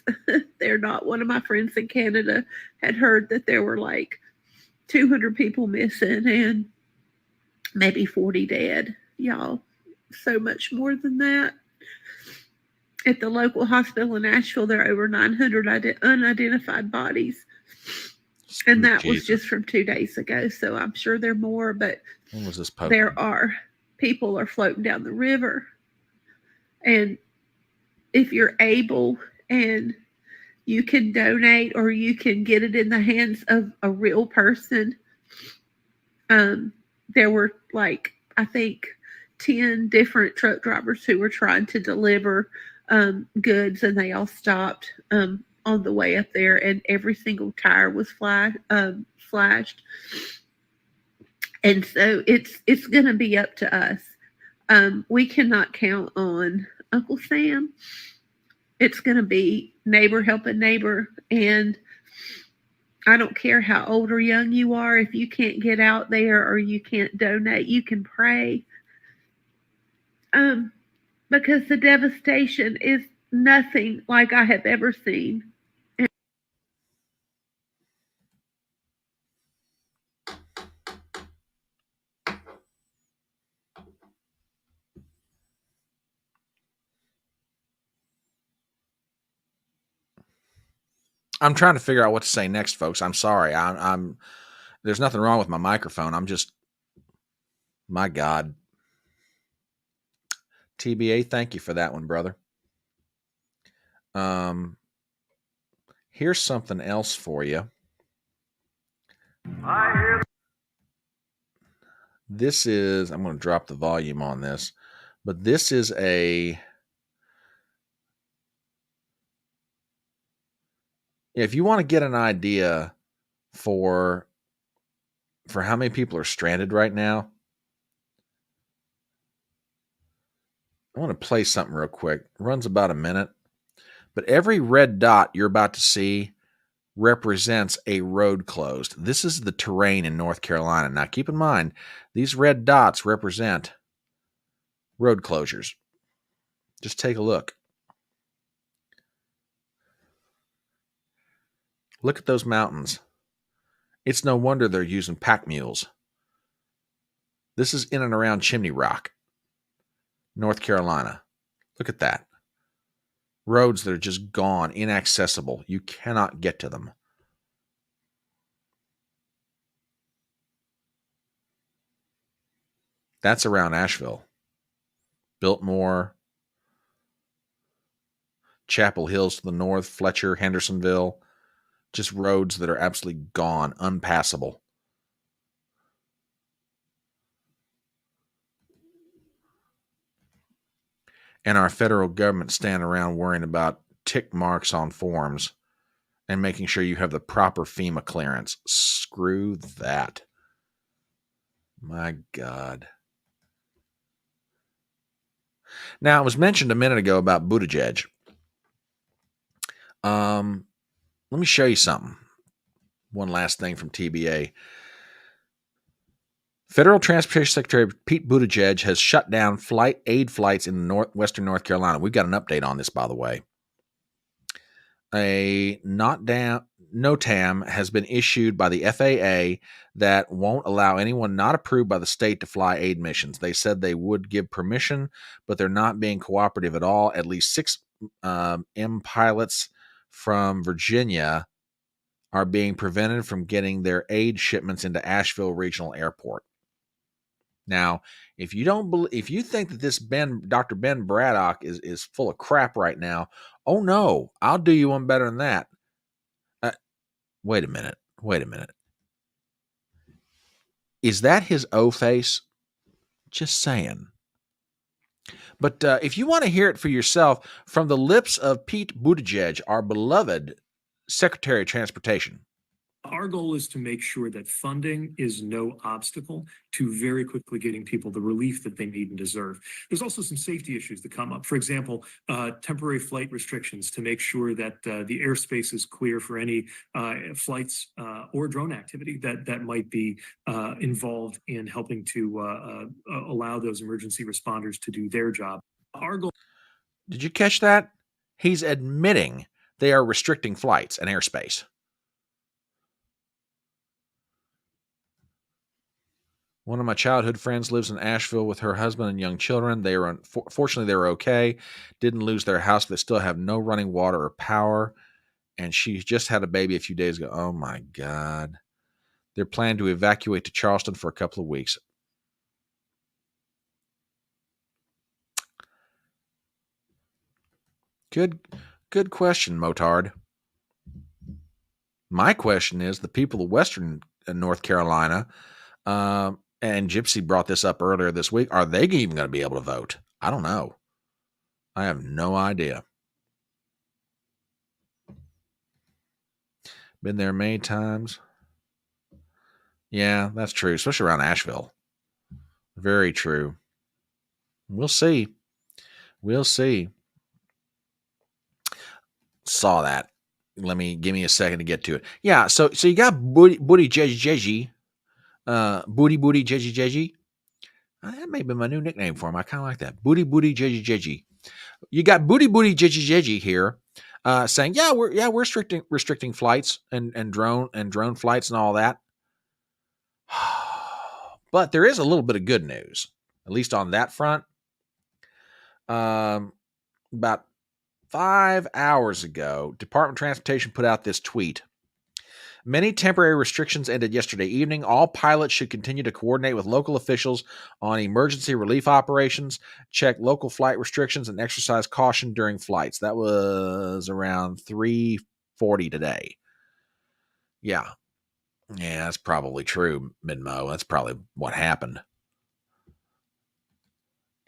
they're not. One of my friends in Canada had heard that there were like 200 people missing and maybe 40 dead. Y'all, so much more than that. At the local hospital in Nashville, there are over 900 unidentified bodies. And that was just from 2 days ago. So I'm sure there are more, but when was this there are people are floating down the river. And if you're able and you can donate, or you can get it in the hands of a real person, there were like, I think 10 different truck drivers who were trying to deliver goods, and they all stopped on the way up there, and every single tire was flashed. And so it's going to be up to us. We cannot count on Uncle Sam. It's going to be neighbor helping neighbor. And I don't care how old or young you are. If you can't get out there or you can't donate, you can pray. Because the devastation is nothing like I have ever seen. I'm trying to figure out what to say next, folks. I'm sorry. I'm there's nothing wrong with my microphone. I'm just, my God. TBA, thank you for that one, brother. Here's something else for you. This is, I'm going to drop the volume on this, but this is if you want to get an idea for how many people are stranded right now, I want to play something real quick. It runs about a minute, but every red dot you're about to see represents a road closed. This is the terrain in North Carolina. Now, keep in mind, these red dots represent road closures. Just take a look. Look at those mountains. It's no wonder they're using pack mules. This is in and around Chimney Rock, North Carolina. Look at that. Roads that are just gone, inaccessible. You cannot get to them. That's around Asheville. Biltmore, Chapel Hills to the north, Fletcher, Hendersonville. Just roads that are absolutely gone, unpassable. And our federal government standing around worrying about tick marks on forms and making sure you have the proper FEMA clearance. Screw that. My God. Now, it was mentioned a minute ago about Buttigieg. Let me show you something. One last thing from TBA. Federal Transportation Secretary Pete Buttigieg has shut down aid flights in western North Carolina. We've got an update on this, by the way. A NOTAM has been issued by the FAA that won't allow anyone not approved by the state to fly aid missions. They said they would give permission, but they're not being cooperative at all. At least 6 M pilots from Virginia are being prevented from getting their aid shipments into Asheville Regional Airport. Now, if you think that this Dr. Ben Braddock is full of crap right now, oh no, I'll do you one better than that. Wait a minute. Is that his O face? Just saying. But if you want to hear it for yourself, from the lips of Pete Buttigieg, our beloved Secretary of Transportation. Our goal is to make sure that funding is no obstacle to very quickly getting people the relief that they need and deserve. There's also some safety issues that come up. For example, temporary flight restrictions to make sure that the airspace is clear for any flights or drone activity that might be involved in helping to allow those emergency responders to do their job. Our goal. Did you catch that? He's admitting they are restricting flights and airspace. One of my childhood friends lives in Asheville with her husband and young children. Fortunately, they were okay. Didn't lose their house. They still have no running water or power. And she just had a baby a few days ago. Oh, my God. They're planning to evacuate to Charleston for a couple of weeks. Good question, Motard. My question is, the people of Western North Carolina, and Gypsy brought this up earlier this week, are they even going to be able to vote? I don't know. I have no idea. Been there many times. Yeah, that's true, especially around Asheville. Very true. We'll see. Saw that. Give me a second to get to it. Yeah, so you got Booty Jeji. Booty Jeji. That may be my new nickname for him. I kind of like that. Booty Jeji. You got Booty Jeji here, saying, we're restricting flights and drone flights and all that. But there is a little bit of good news, at least on that front. About 5 hours ago, Department of Transportation put out this tweet. Many temporary restrictions ended yesterday evening. All pilots should continue to coordinate with local officials on emergency relief operations, check local flight restrictions, and exercise caution during flights. That was around 3:40 today. Yeah, that's probably true, Midmo. That's probably what happened.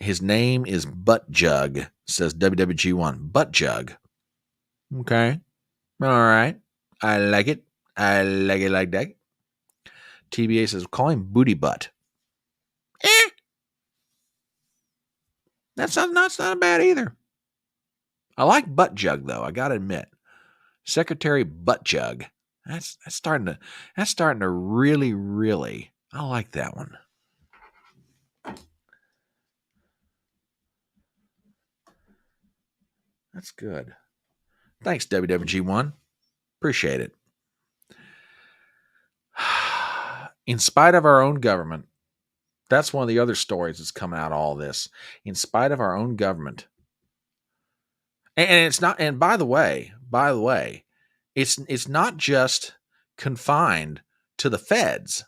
His name is Butt Jug, says WWG1. Butt Jug. Okay. All right. I like it. I like it like that. TBA says, call him Booty Butt. That's not bad either. I like Butt Jug, though. I got to admit. Secretary Butt Jug. That's starting to really, really, I like that one. That's good. Thanks, WWG1. Appreciate it. In spite of our own government, that's one of the other stories that's come out of all this. In spite of our own government. And it's not, and by the way, it's not just confined to the feds.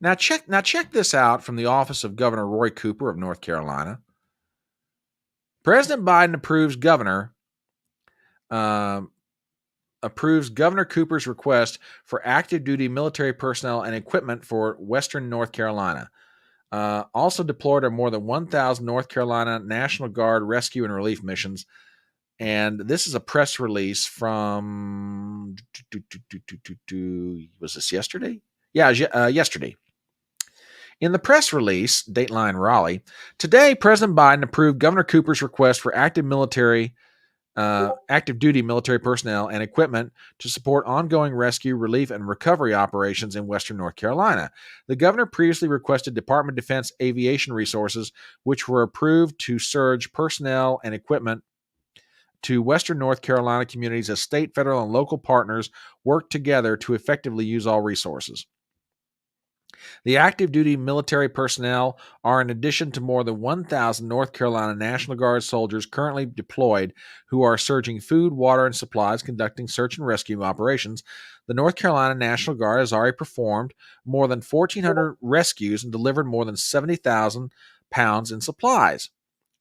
Now check this out from the office of Governor Roy Cooper of North Carolina. President Biden approves Governor Cooper's request for active duty military personnel and equipment for Western North Carolina. Also deployed are more than 1,000 North Carolina National Guard rescue and relief missions. And this is a press release from, was this yesterday? Yeah, yesterday. In the press release, Dateline Raleigh, today President Biden approved Governor Cooper's request for active duty military personnel and equipment to support ongoing rescue, relief, and recovery operations in Western North Carolina. The governor previously requested Department of Defense aviation resources, which were approved to surge personnel and equipment to Western North Carolina communities as state, federal, and local partners work together to effectively use all resources. The active duty military personnel are in addition to more than 1,000 North Carolina National Guard soldiers currently deployed who are surging food, water, and supplies, conducting search and rescue operations. The North Carolina National Guard has already performed more than 1,400 rescues and delivered more than 70,000 pounds in supplies.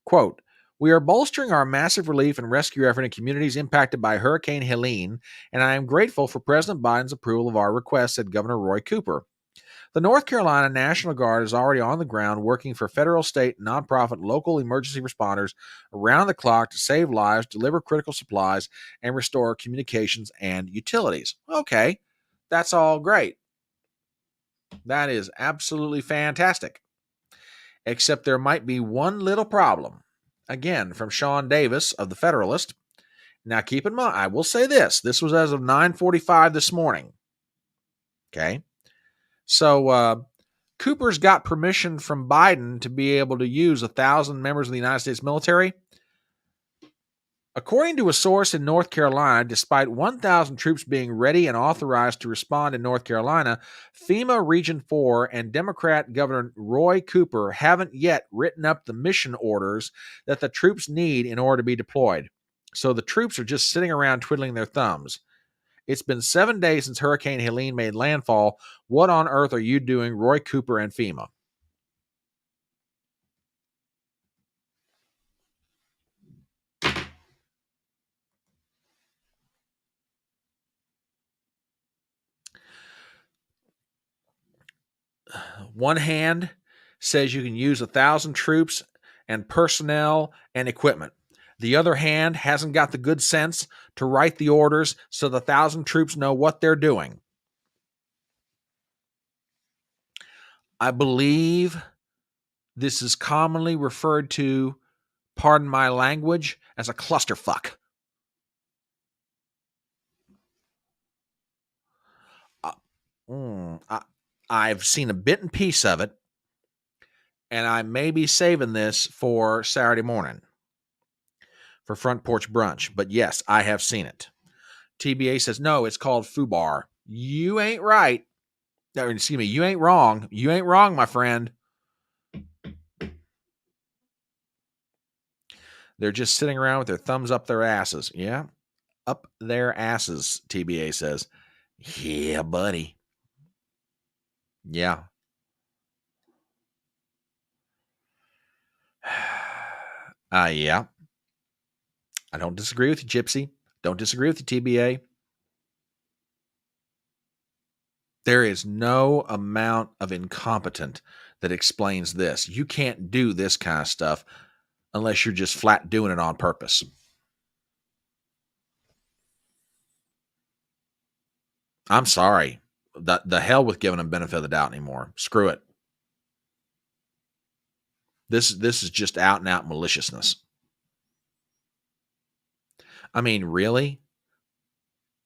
Quote, we are bolstering our massive relief and rescue effort in communities impacted by Hurricane Helene, and I am grateful for President Biden's approval of our request, said Governor Roy Cooper. The North Carolina National Guard is already on the ground working for federal, state, nonprofit, local emergency responders around the clock to save lives, deliver critical supplies, and restore communications and utilities. Okay, that's all great. That is absolutely fantastic. Except there might be one little problem. Again, from Sean Davis of the Federalist. Now keep in mind, I will say this. This was as of 9:45 this morning. Okay. So Cooper's got permission from Biden to be able to use 1,000 members of the United States military. According to a source in North Carolina, despite 1,000 troops being ready and authorized to respond in North Carolina, FEMA Region 4 and Democrat Governor Roy Cooper haven't yet written up the mission orders that the troops need in order to be deployed. So the troops are just sitting around twiddling their thumbs. It's been 7 days since Hurricane Helene made landfall. What on earth are you doing, Roy Cooper and FEMA? One hand says you can use 1,000 troops and personnel and equipment. The other hand hasn't got the good sense to write the orders so the 1,000 troops know what they're doing. I believe this is commonly referred to, pardon my language, as a clusterfuck. I've seen a bit and piece of it, and I may be saving this for Saturday morning for Front Porch Brunch. But yes, I have seen it. TBA says, no, it's called FUBAR. You ain't right. Excuse me, you ain't wrong. You ain't wrong, my friend. They're just sitting around with their thumbs up their asses. Yeah, up their asses, TBA says. Yeah, buddy. Yeah. Yeah. I don't disagree with you, Gypsy. Don't disagree with you, TBA. There is no amount of incompetent that explains this. You can't do this kind of stuff unless you're just flat doing it on purpose. I'm sorry. The hell with giving them benefit of the doubt anymore. Screw it. This is just out and out maliciousness. I mean, really?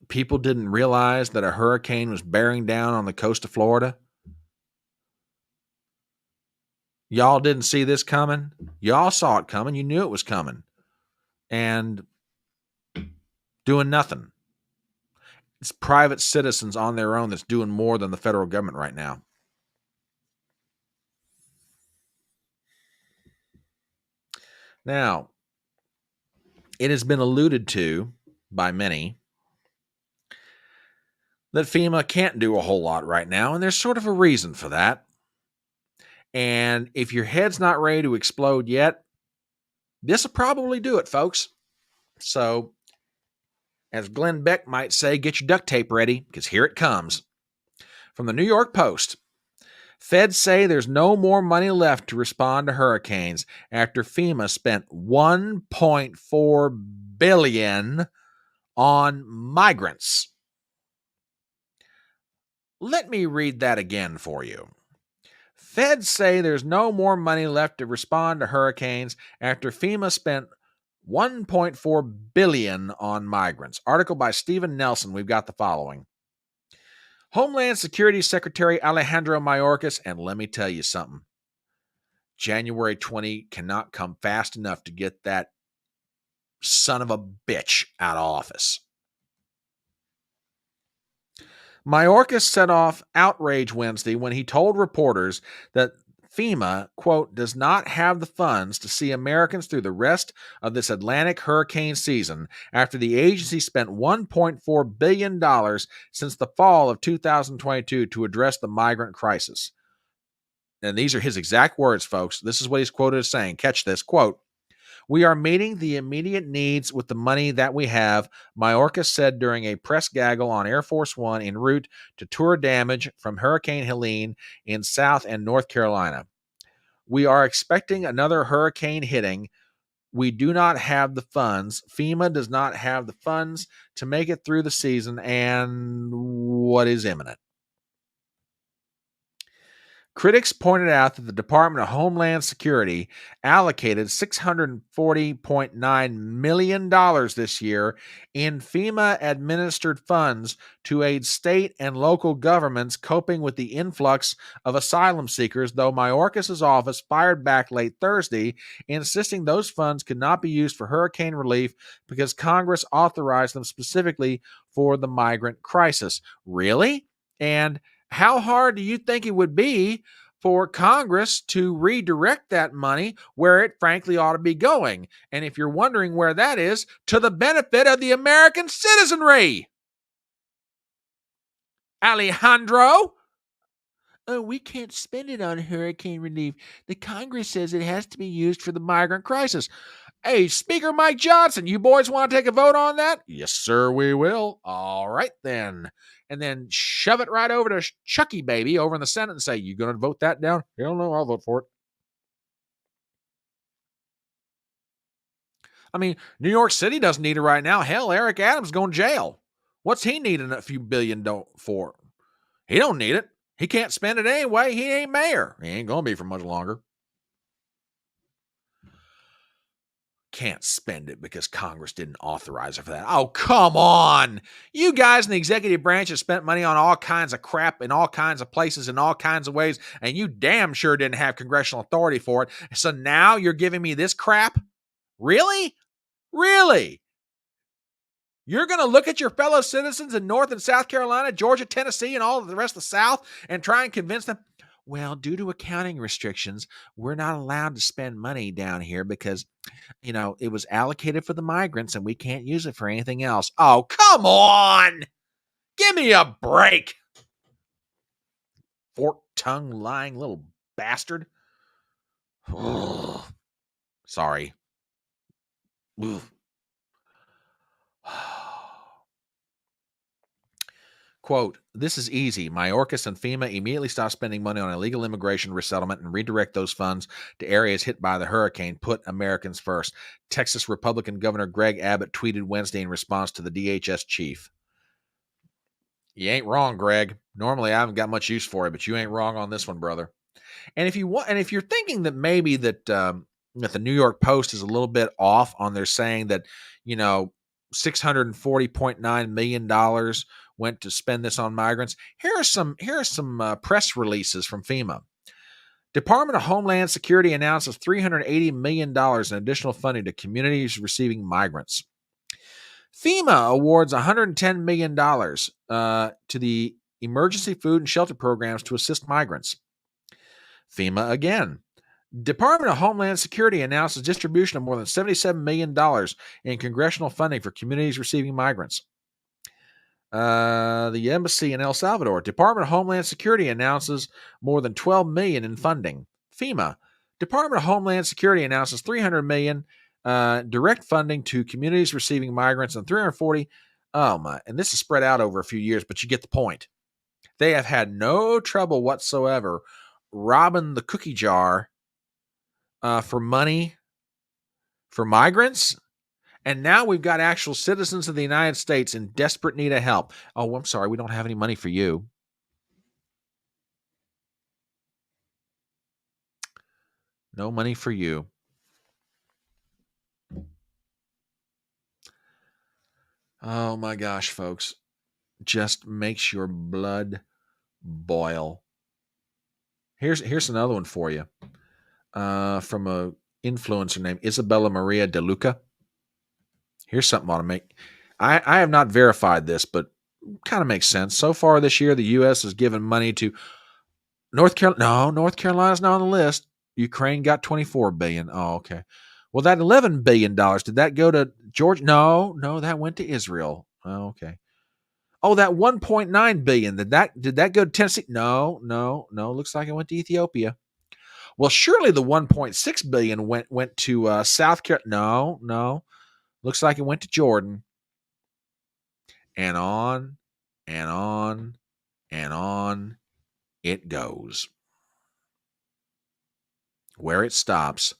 People didn't realize that a hurricane was bearing down on the coast of Florida? Y'all didn't see this coming? Y'all saw it coming. You knew it was coming. And doing nothing. It's private citizens on their own that's doing more than the federal government right now. Now, it has been alluded to by many that FEMA can't do a whole lot right now, and there's sort of a reason for that. And if your head's not ready to explode yet, this will probably do it, folks. So, as Glenn Beck might say, get your duct tape ready, because here it comes. From the New York Post, feds say there's no more money left to respond to hurricanes after FEMA spent $1.4 billion on migrants. Let me read that again for you. Feds say there's no more money left to respond to hurricanes after FEMA spent $1.4 billion on migrants. Article by Stephen Nelson. We've got the following. Homeland Security Secretary Alejandro Mayorkas, and let me tell you something. January 20 cannot come fast enough to get that son of a bitch out of office. Mayorkas set off outrage Wednesday when he told reporters that FEMA, quote, does not have the funds to see Americans through the rest of this Atlantic hurricane season after the agency spent $1.4 billion since the fall of 2022 to address the migrant crisis. And these are his exact words, folks. This is what he's quoted as saying. Catch this, quote, we are meeting the immediate needs with the money that we have, Mayorkas said during a press gaggle on Air Force One en route to tour damage from Hurricane Helene in South and North Carolina. We are expecting another hurricane hitting. We do not have the funds. FEMA does not have the funds to make it through the season and what is imminent. Critics pointed out that the Department of Homeland Security allocated $640.9 million this year in FEMA-administered funds to aid state and local governments coping with the influx of asylum seekers, though Mayorkas' office fired back late Thursday, insisting those funds could not be used for hurricane relief because Congress authorized them specifically for the migrant crisis. Really? And how hard do you think it would be for Congress to redirect that money where it frankly ought to be going? And if you're wondering where that is, to the benefit of the American citizenry. Alejandro? Oh, we can't spend it on hurricane relief. The Congress says it has to be used for the migrant crisis. Hey, Speaker Mike Johnson, you boys want to take a vote on that? Yes, sir, we will. All right, then. And then shove it right over to Chucky Baby over in the Senate and say, you going to vote that down? Hell no, I'll vote for it. I mean, New York City doesn't need it right now. Hell, Eric Adams going to jail. What's he needing a few billion for? He don't need it. He can't spend it anyway. He ain't mayor. He ain't going to be for much longer. Can't spend it because Congress didn't authorize it for that. Oh, come on. You guys in the executive branch have spent money on all kinds of crap in all kinds of places in all kinds of ways, and you damn sure didn't have congressional authority for it. So now you're giving me this crap? Really? Really? You're going to look at your fellow citizens in North and South Carolina, Georgia, Tennessee, and all of the rest of the South and try and convince them, well, due to accounting restrictions, we're not allowed to spend money down here because, you know, it was allocated for the migrants and we can't use it for anything else. Oh, come on. Give me a break. Fork-tongued, lying little bastard. Sorry. Quote, this is easy. Mayorkas and FEMA immediately stop spending money on illegal immigration resettlement and redirect those funds to areas hit by the hurricane. Put Americans first. Texas Republican Governor Greg Abbott tweeted Wednesday in response to the DHS chief. You ain't wrong, Greg. Normally I haven't got much use for it, but you ain't wrong on this one, brother. And if you're thinking that maybe that the New York Post is a little bit off on their saying that, $640.9 million went to spend this on migrants, here are some press releases from FEMA. Department of Homeland Security announces $380 million in additional funding to communities receiving migrants. FEMA awards $110 million to the emergency food and shelter programs to assist migrants. FEMA again. Department of Homeland Security announces distribution of more than $77 million in congressional funding for communities receiving migrants. The embassy in El Salvador. Department of Homeland Security announces more than $12 million in funding. FEMA. Department of Homeland Security announces $300 million direct funding to communities receiving migrants and $340. Oh my! And this is spread out over a few years, but you get the point. They have had no trouble whatsoever robbing the cookie jar for money for migrants. And now we've got actual citizens of the United States in desperate need of help. Oh, I'm sorry. We don't have any money for you. No money for you. Oh my gosh, folks. Just makes your blood boil. Here's another one for you. From a influencer named Isabella Maria De Luca. Here's something I want to make. I have not verified this, but kind of makes sense. So far this year, the U.S. has given money to North Carolina. No, North Carolina's not on the list. Ukraine got $24 billion. Oh, okay. Well, that $11 billion, did that go to Georgia? No, that went to Israel. Oh, okay. Oh, that $1.9 billion, did that go to Tennessee? No. Looks like it went to Ethiopia. Well, surely the $1.6 billion went to South Carolina. No. Looks like it went to Jordan. And on and on and on it goes. Where it stops,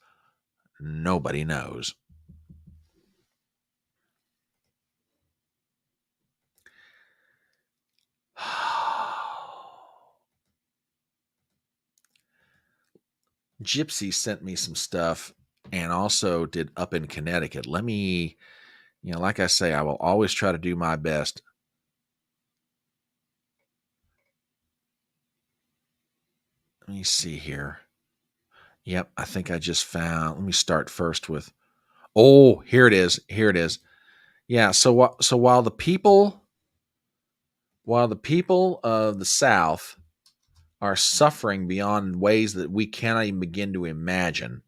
nobody knows. Gypsy sent me some stuff and also did up in Connecticut. Let me, like I say, I will always try to do my best. Let me see here. Yep, I think I just found. Let me start first with. Oh, here it is. Yeah. So while the people of the South are suffering beyond ways that we cannot even begin to imagine,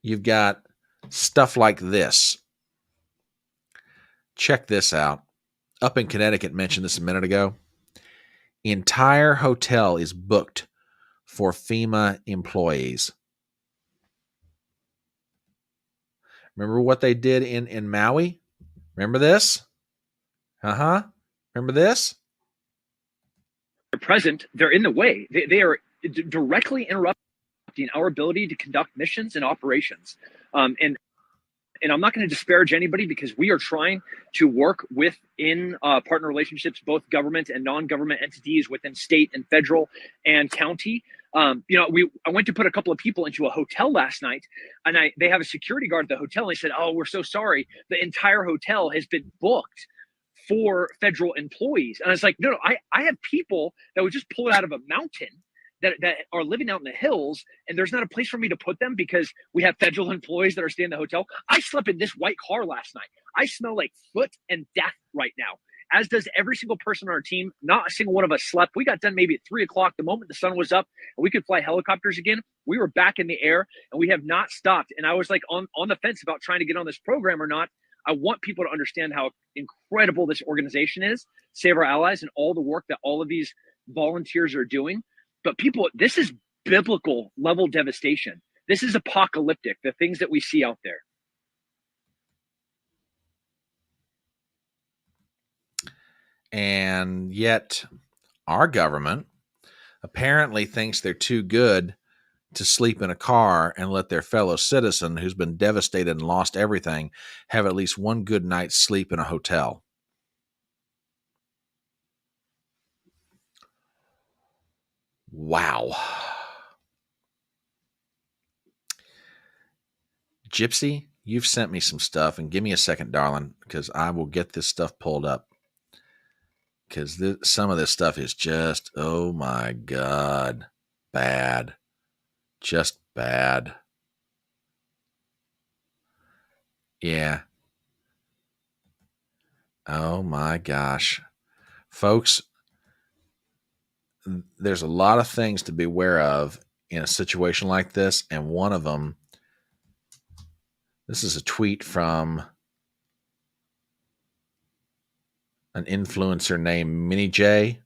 you've got stuff like this. Check this out. Up in Connecticut, mentioned this a minute ago. Entire hotel is booked for FEMA employees. Remember what they did in Maui? Remember this? Remember this? They're present. They're in the way. They are directly interrupting our ability to conduct missions and operations. And I'm not going to disparage anybody because we are trying to work within partner relationships, both government and non-government entities within state and federal and county. I went to put a couple of people into a hotel last night, and they have a security guard at the hotel. And they said, "Oh, we're so sorry. The entire hotel has been booked for federal employees." And I was like, no, I have people that would just pull it out of a mountain that are living out in the hills, and there's not a place for me to put them because we have federal employees that are staying in the hotel. I slept in this white car last night. I smell like foot and death right now, as does every single person on our team. Not a single one of us slept. We got done maybe at 3:00 the moment the sun was up and we could fly helicopters again. We were back in the air and we have not stopped. And I was like on the fence about trying to get on this program or not. I want people to understand how incredible this organization is, Save Our Allies, and all the work that all of these volunteers are doing. But people, this is biblical level devastation. This is apocalyptic, the things that we see out there. And yet our government apparently thinks they're too good to sleep in a car and let their fellow citizen who's been devastated and lost everything have at least one good night's sleep in a hotel. Wow. Gypsy, you've sent me some stuff, and give me a second, darling, because I will get this stuff pulled up. Because some of this stuff is just, oh my God, bad. Just bad. Yeah. Oh my gosh. Folks, there's a lot of things to be aware of in a situation like this, and one of them, this is a tweet from an influencer named Minnie J.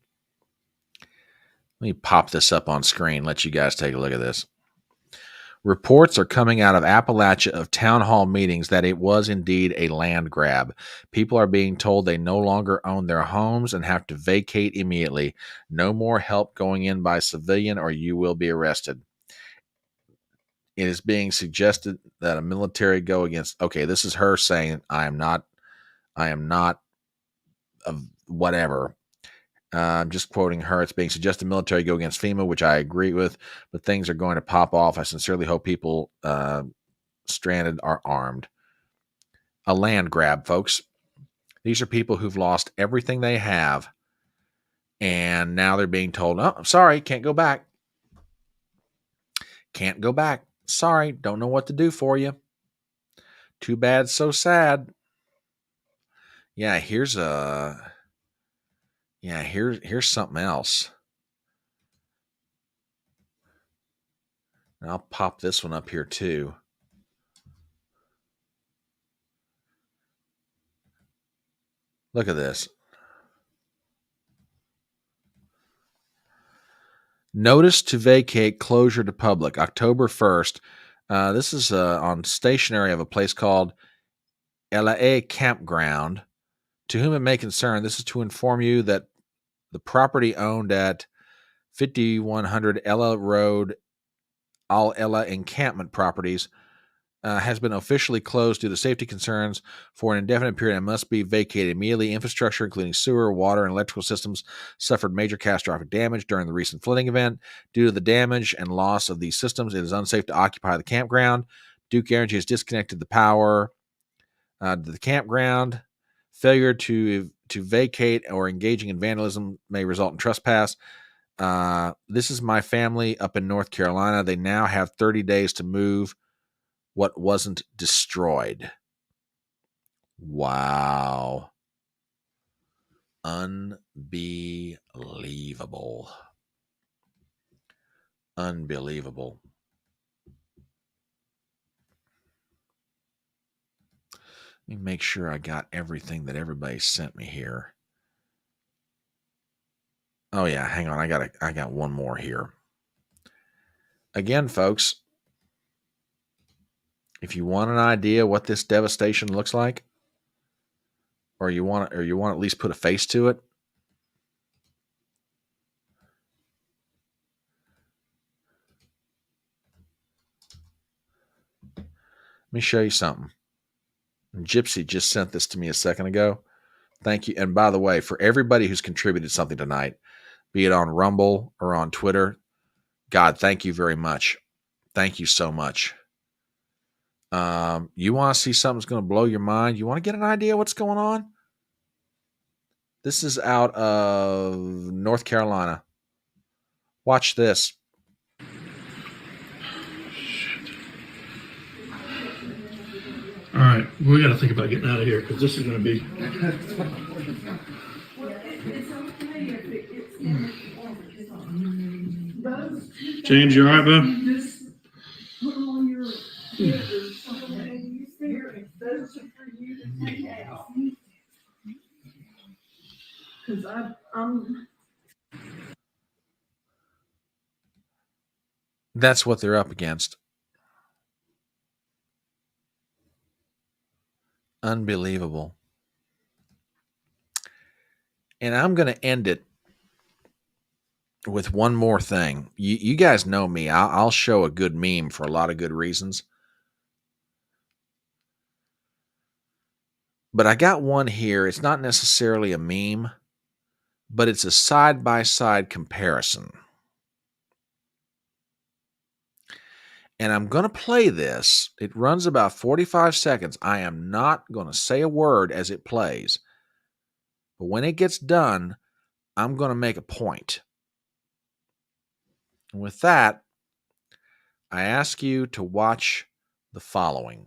Let me pop this up on screen, let you guys take a look at this. Reports are coming out of Appalachia of town hall meetings that it was indeed a land grab. People are being told they no longer own their homes and have to vacate immediately. No more help going in by civilian or you will be arrested. It is being suggested that a military go against, okay, this is her saying, I am not whatever. I'm just quoting her. It's being suggested military go against FEMA, which I agree with, but things are going to pop off. I sincerely hope people stranded are armed. A land grab, folks. These are people who've lost everything they have, and now they're being told, oh, I'm sorry, can't go back. Can't go back. Sorry, don't know what to do for you. Too bad, so sad. Yeah, here's something else. And I'll pop this one up here too. Look at this. Notice to vacate, closure to public, October 1st. This is on stationery of a place called LA Campground. To whom it may concern, this is to inform you that the property owned at 5100 Ella Road, All Ella Encampment Properties, has been officially closed due to safety concerns for an indefinite period and must be vacated immediately. Infrastructure, including sewer, water, and electrical systems, suffered major catastrophic damage during the recent flooding event. Due to the damage and loss of these systems, it is unsafe to occupy the campground. Duke Energy has disconnected the power to the campground. Failure to vacate or engaging in vandalism may result in trespass. This is my family up in North Carolina. They now have 30 days to move what wasn't destroyed. Wow. Unbelievable. Unbelievable. Let me make sure I got everything that everybody sent me here. Oh yeah, hang on. I got one more here. Again, folks, if you want an idea what this devastation looks like, or you want to at least put a face to it, let me show you something. Gypsy just sent this to me a second ago. Thank you. And by the way, for everybody who's contributed something tonight, be it on Rumble or on Twitter, God, thank you very much. Thank you so much. You want to see something that's going to blow your mind? You want to get an idea what's going on? This is out of North Carolina. Watch this. All right, we got to think about getting out of here because this is going to be. James, you all right, bud? That's what they're up against. Unbelievable. And I'm going to end it with one more thing. You guys know me. I'll show a good meme for a lot of good reasons. But I got one here. It's not necessarily a meme, but it's a side-by-side comparison. And I'm going to play this. It runs about 45 seconds. I am not going to say a word as it plays. But when it gets done, I'm going to make a point. And with that, I ask you to watch the following.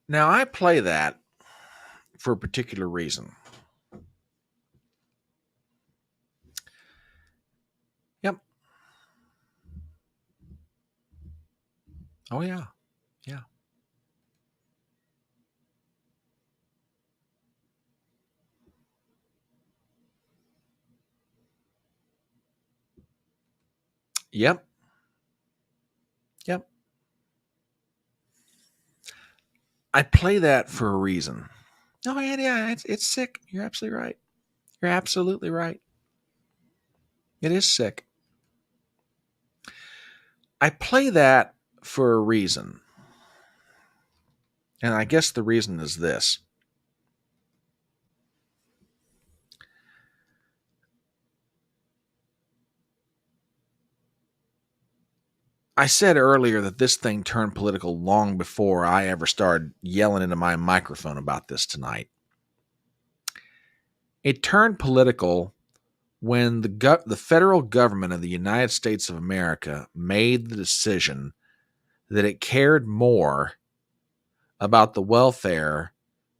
Now, I play that for a particular reason. Yep. Oh, yeah. Yeah. Yep. Yep. I play that for a reason. Oh, yeah, it's sick. You're absolutely right. You're absolutely right. It is sick. I play that for a reason. And I guess the reason is this. I said earlier that this thing turned political long before I ever started yelling into my microphone about this tonight. It turned political when the federal government of the United States of America made the decision that it cared more about the welfare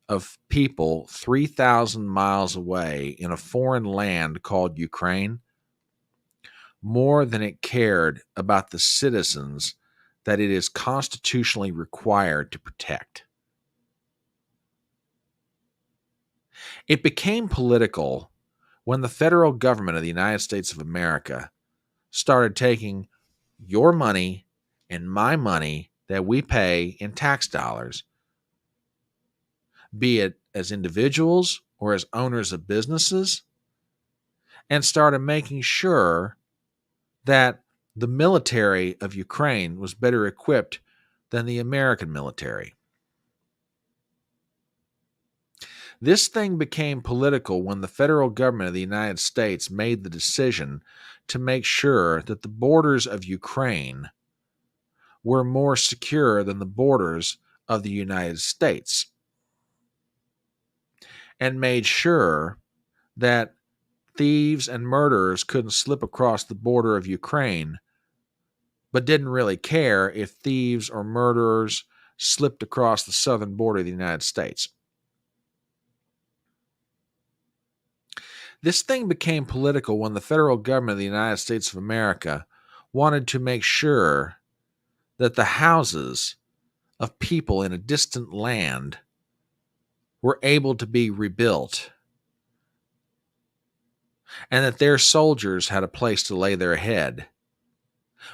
of people 3,000 miles away in a foreign land called Ukraine more than it cared about the citizens that it is constitutionally required to protect. It became political when the federal government of the United States of America started taking your money and my money that we pay in tax dollars, be it as individuals or as owners of businesses, and started making sure that the military of Ukraine was better equipped than the American military. This thing became political when the federal government of the United States made the decision to make sure that the borders of Ukraine were more secure than the borders of the United States, and made sure that thieves and murderers couldn't slip across the border of Ukraine, but didn't really care if thieves or murderers slipped across the southern border of the United States. This thing became political when the federal government of the United States of America wanted to make sure that the houses of people in a distant land were able to be rebuilt, and that their soldiers had a place to lay their head,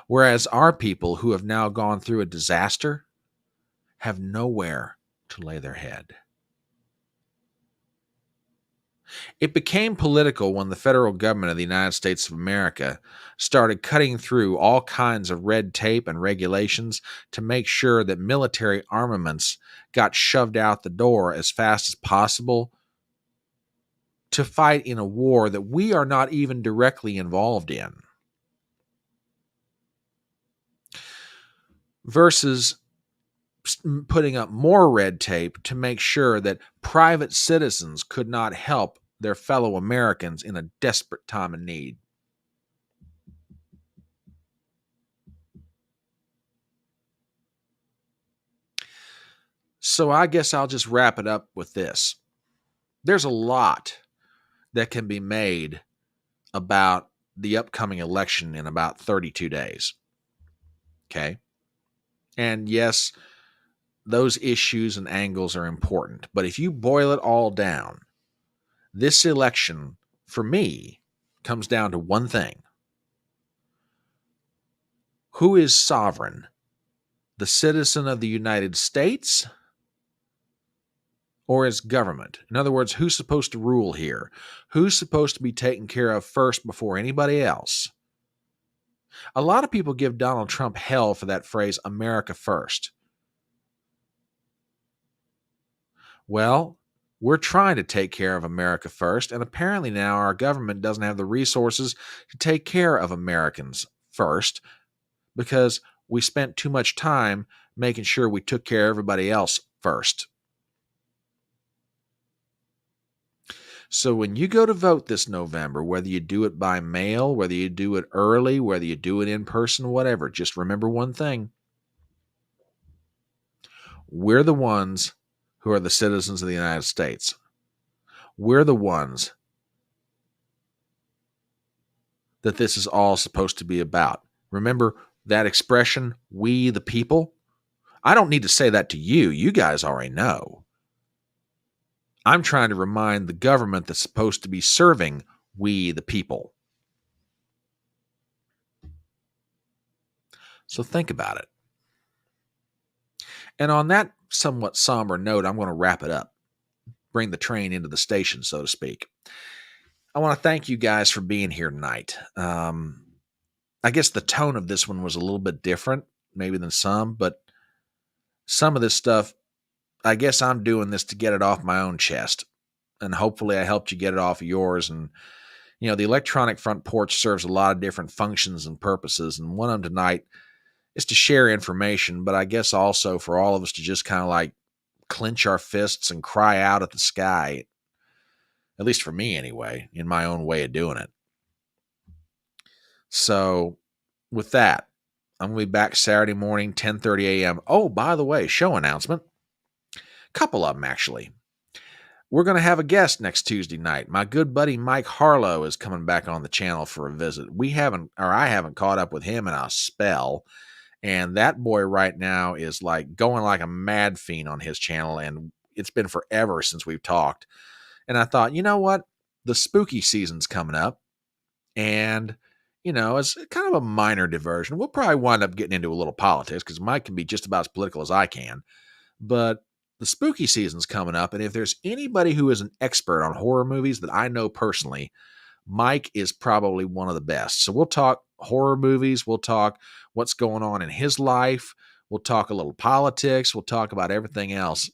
whereas our people who have now gone through a disaster have nowhere to lay their head. It became political when the federal government of the United States of America started cutting through all kinds of red tape and regulations to make sure that military armaments got shoved out the door as fast as possible to fight in a war that we are not even directly involved in. Versus putting up more red tape to make sure that private citizens could not help their fellow Americans in a desperate time of need. So I guess I'll just wrap it up with this. There's a lot that can be made about the upcoming election in about 32 days. Okay? And yes, those issues and angles are important. But if you boil it all down, this election, for me, comes down to one thing. Who is sovereign? The citizen of the United States or as government? In other words, who's supposed to rule here? Who's supposed to be taken care of first before anybody else? A lot of people give Donald Trump hell for that phrase, America first. Well, we're trying to take care of America first, and apparently now our government doesn't have the resources to take care of Americans first because we spent too much time making sure we took care of everybody else first. So when you go to vote this November, whether you do it by mail, whether you do it early, whether you do it in person, whatever, just remember one thing. We're the ones who are the citizens of the United States. We're the ones that this is all supposed to be about. Remember that expression, we the people? I don't need to say that to you. You guys already know. I'm trying to remind the government that's supposed to be serving we the people. So think about it. And on that somewhat somber note, I'm going to wrap it up. Bring the train into the station, so to speak. I want to thank you guys for being here tonight. I guess the tone of this one was a little bit different, maybe than some, but some of this stuff, I guess I'm doing this to get it off my own chest. And hopefully I helped you get it off of yours. And, you know, the electronic front porch serves a lot of different functions and purposes. And one of them tonight is to share information, but I guess also for all of us to just kind of like clench our fists and cry out at the sky. At least for me anyway, in my own way of doing it. So with that, I'm going to be back Saturday morning, 10:30 a.m. Oh, by the way, show announcement. Couple of them, actually. We're going to have a guest next Tuesday night. My good buddy Mike Harlow is coming back on the channel for a visit. I haven't caught up with him in a spell. And that boy right now is like going like a mad fiend on his channel. And it's been forever since we've talked. And I thought, you know what? The spooky season's coming up. And, you know, as kind of a minor diversion, we'll probably wind up getting into a little politics because Mike can be just about as political as I can. But the spooky season's coming up. And if there's anybody who is an expert on horror movies that I know personally, Mike is probably one of the best. So we'll talk horror movies. We'll talk what's going on in his life. We'll talk a little politics. We'll talk about everything else.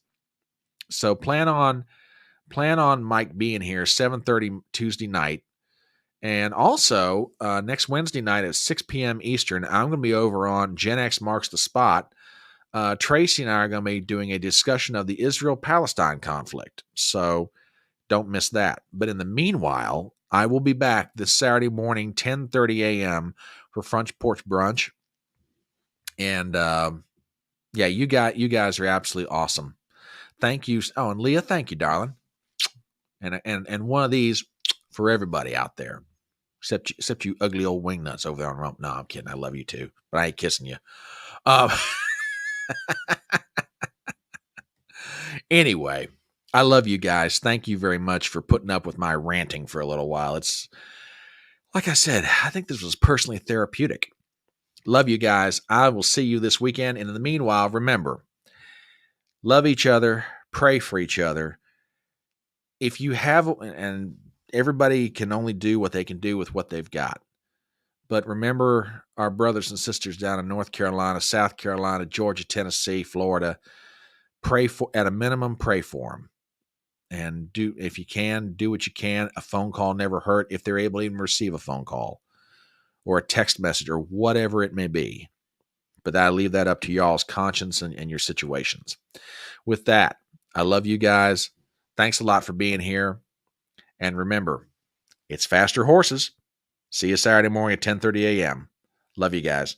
So plan on Mike being here 7:30 Tuesday night. And also next Wednesday night at 6 p.m. Eastern, I'm going to be over on Gen X Marks the Spot. Tracy and I are going to be doing a discussion of the Israel-Palestine conflict. So don't miss that. But in the meanwhile, I will be back this Saturday morning, 10:30 a.m. for Front Porch Brunch. And yeah, you guys are absolutely awesome. Thank you. Oh, and Leah, thank you, darling. And one of these for everybody out there, except you ugly old wingnuts over there on rump. No, I'm kidding. I love you too, but I ain't kissing you. Anyway, I love you guys. Thank you very much for putting up with my ranting for a little while. It's like I said, I think this was personally therapeutic. Love you guys. I will see you this weekend. And in the meanwhile, remember, love each other, pray for each other. If you have, and everybody can only do what they can do with what they've got. But remember our brothers and sisters down in North Carolina, South Carolina, Georgia, Tennessee, Florida. At a minimum, pray for them. And if you can, do what you can. A phone call never hurt if they're able to even receive a phone call or a text message or whatever it may be. But I leave that up to y'all's conscience and your situations. With that, I love you guys. Thanks a lot for being here. And remember, it's faster horses. See you Saturday morning at 10:30 a.m. Love you guys.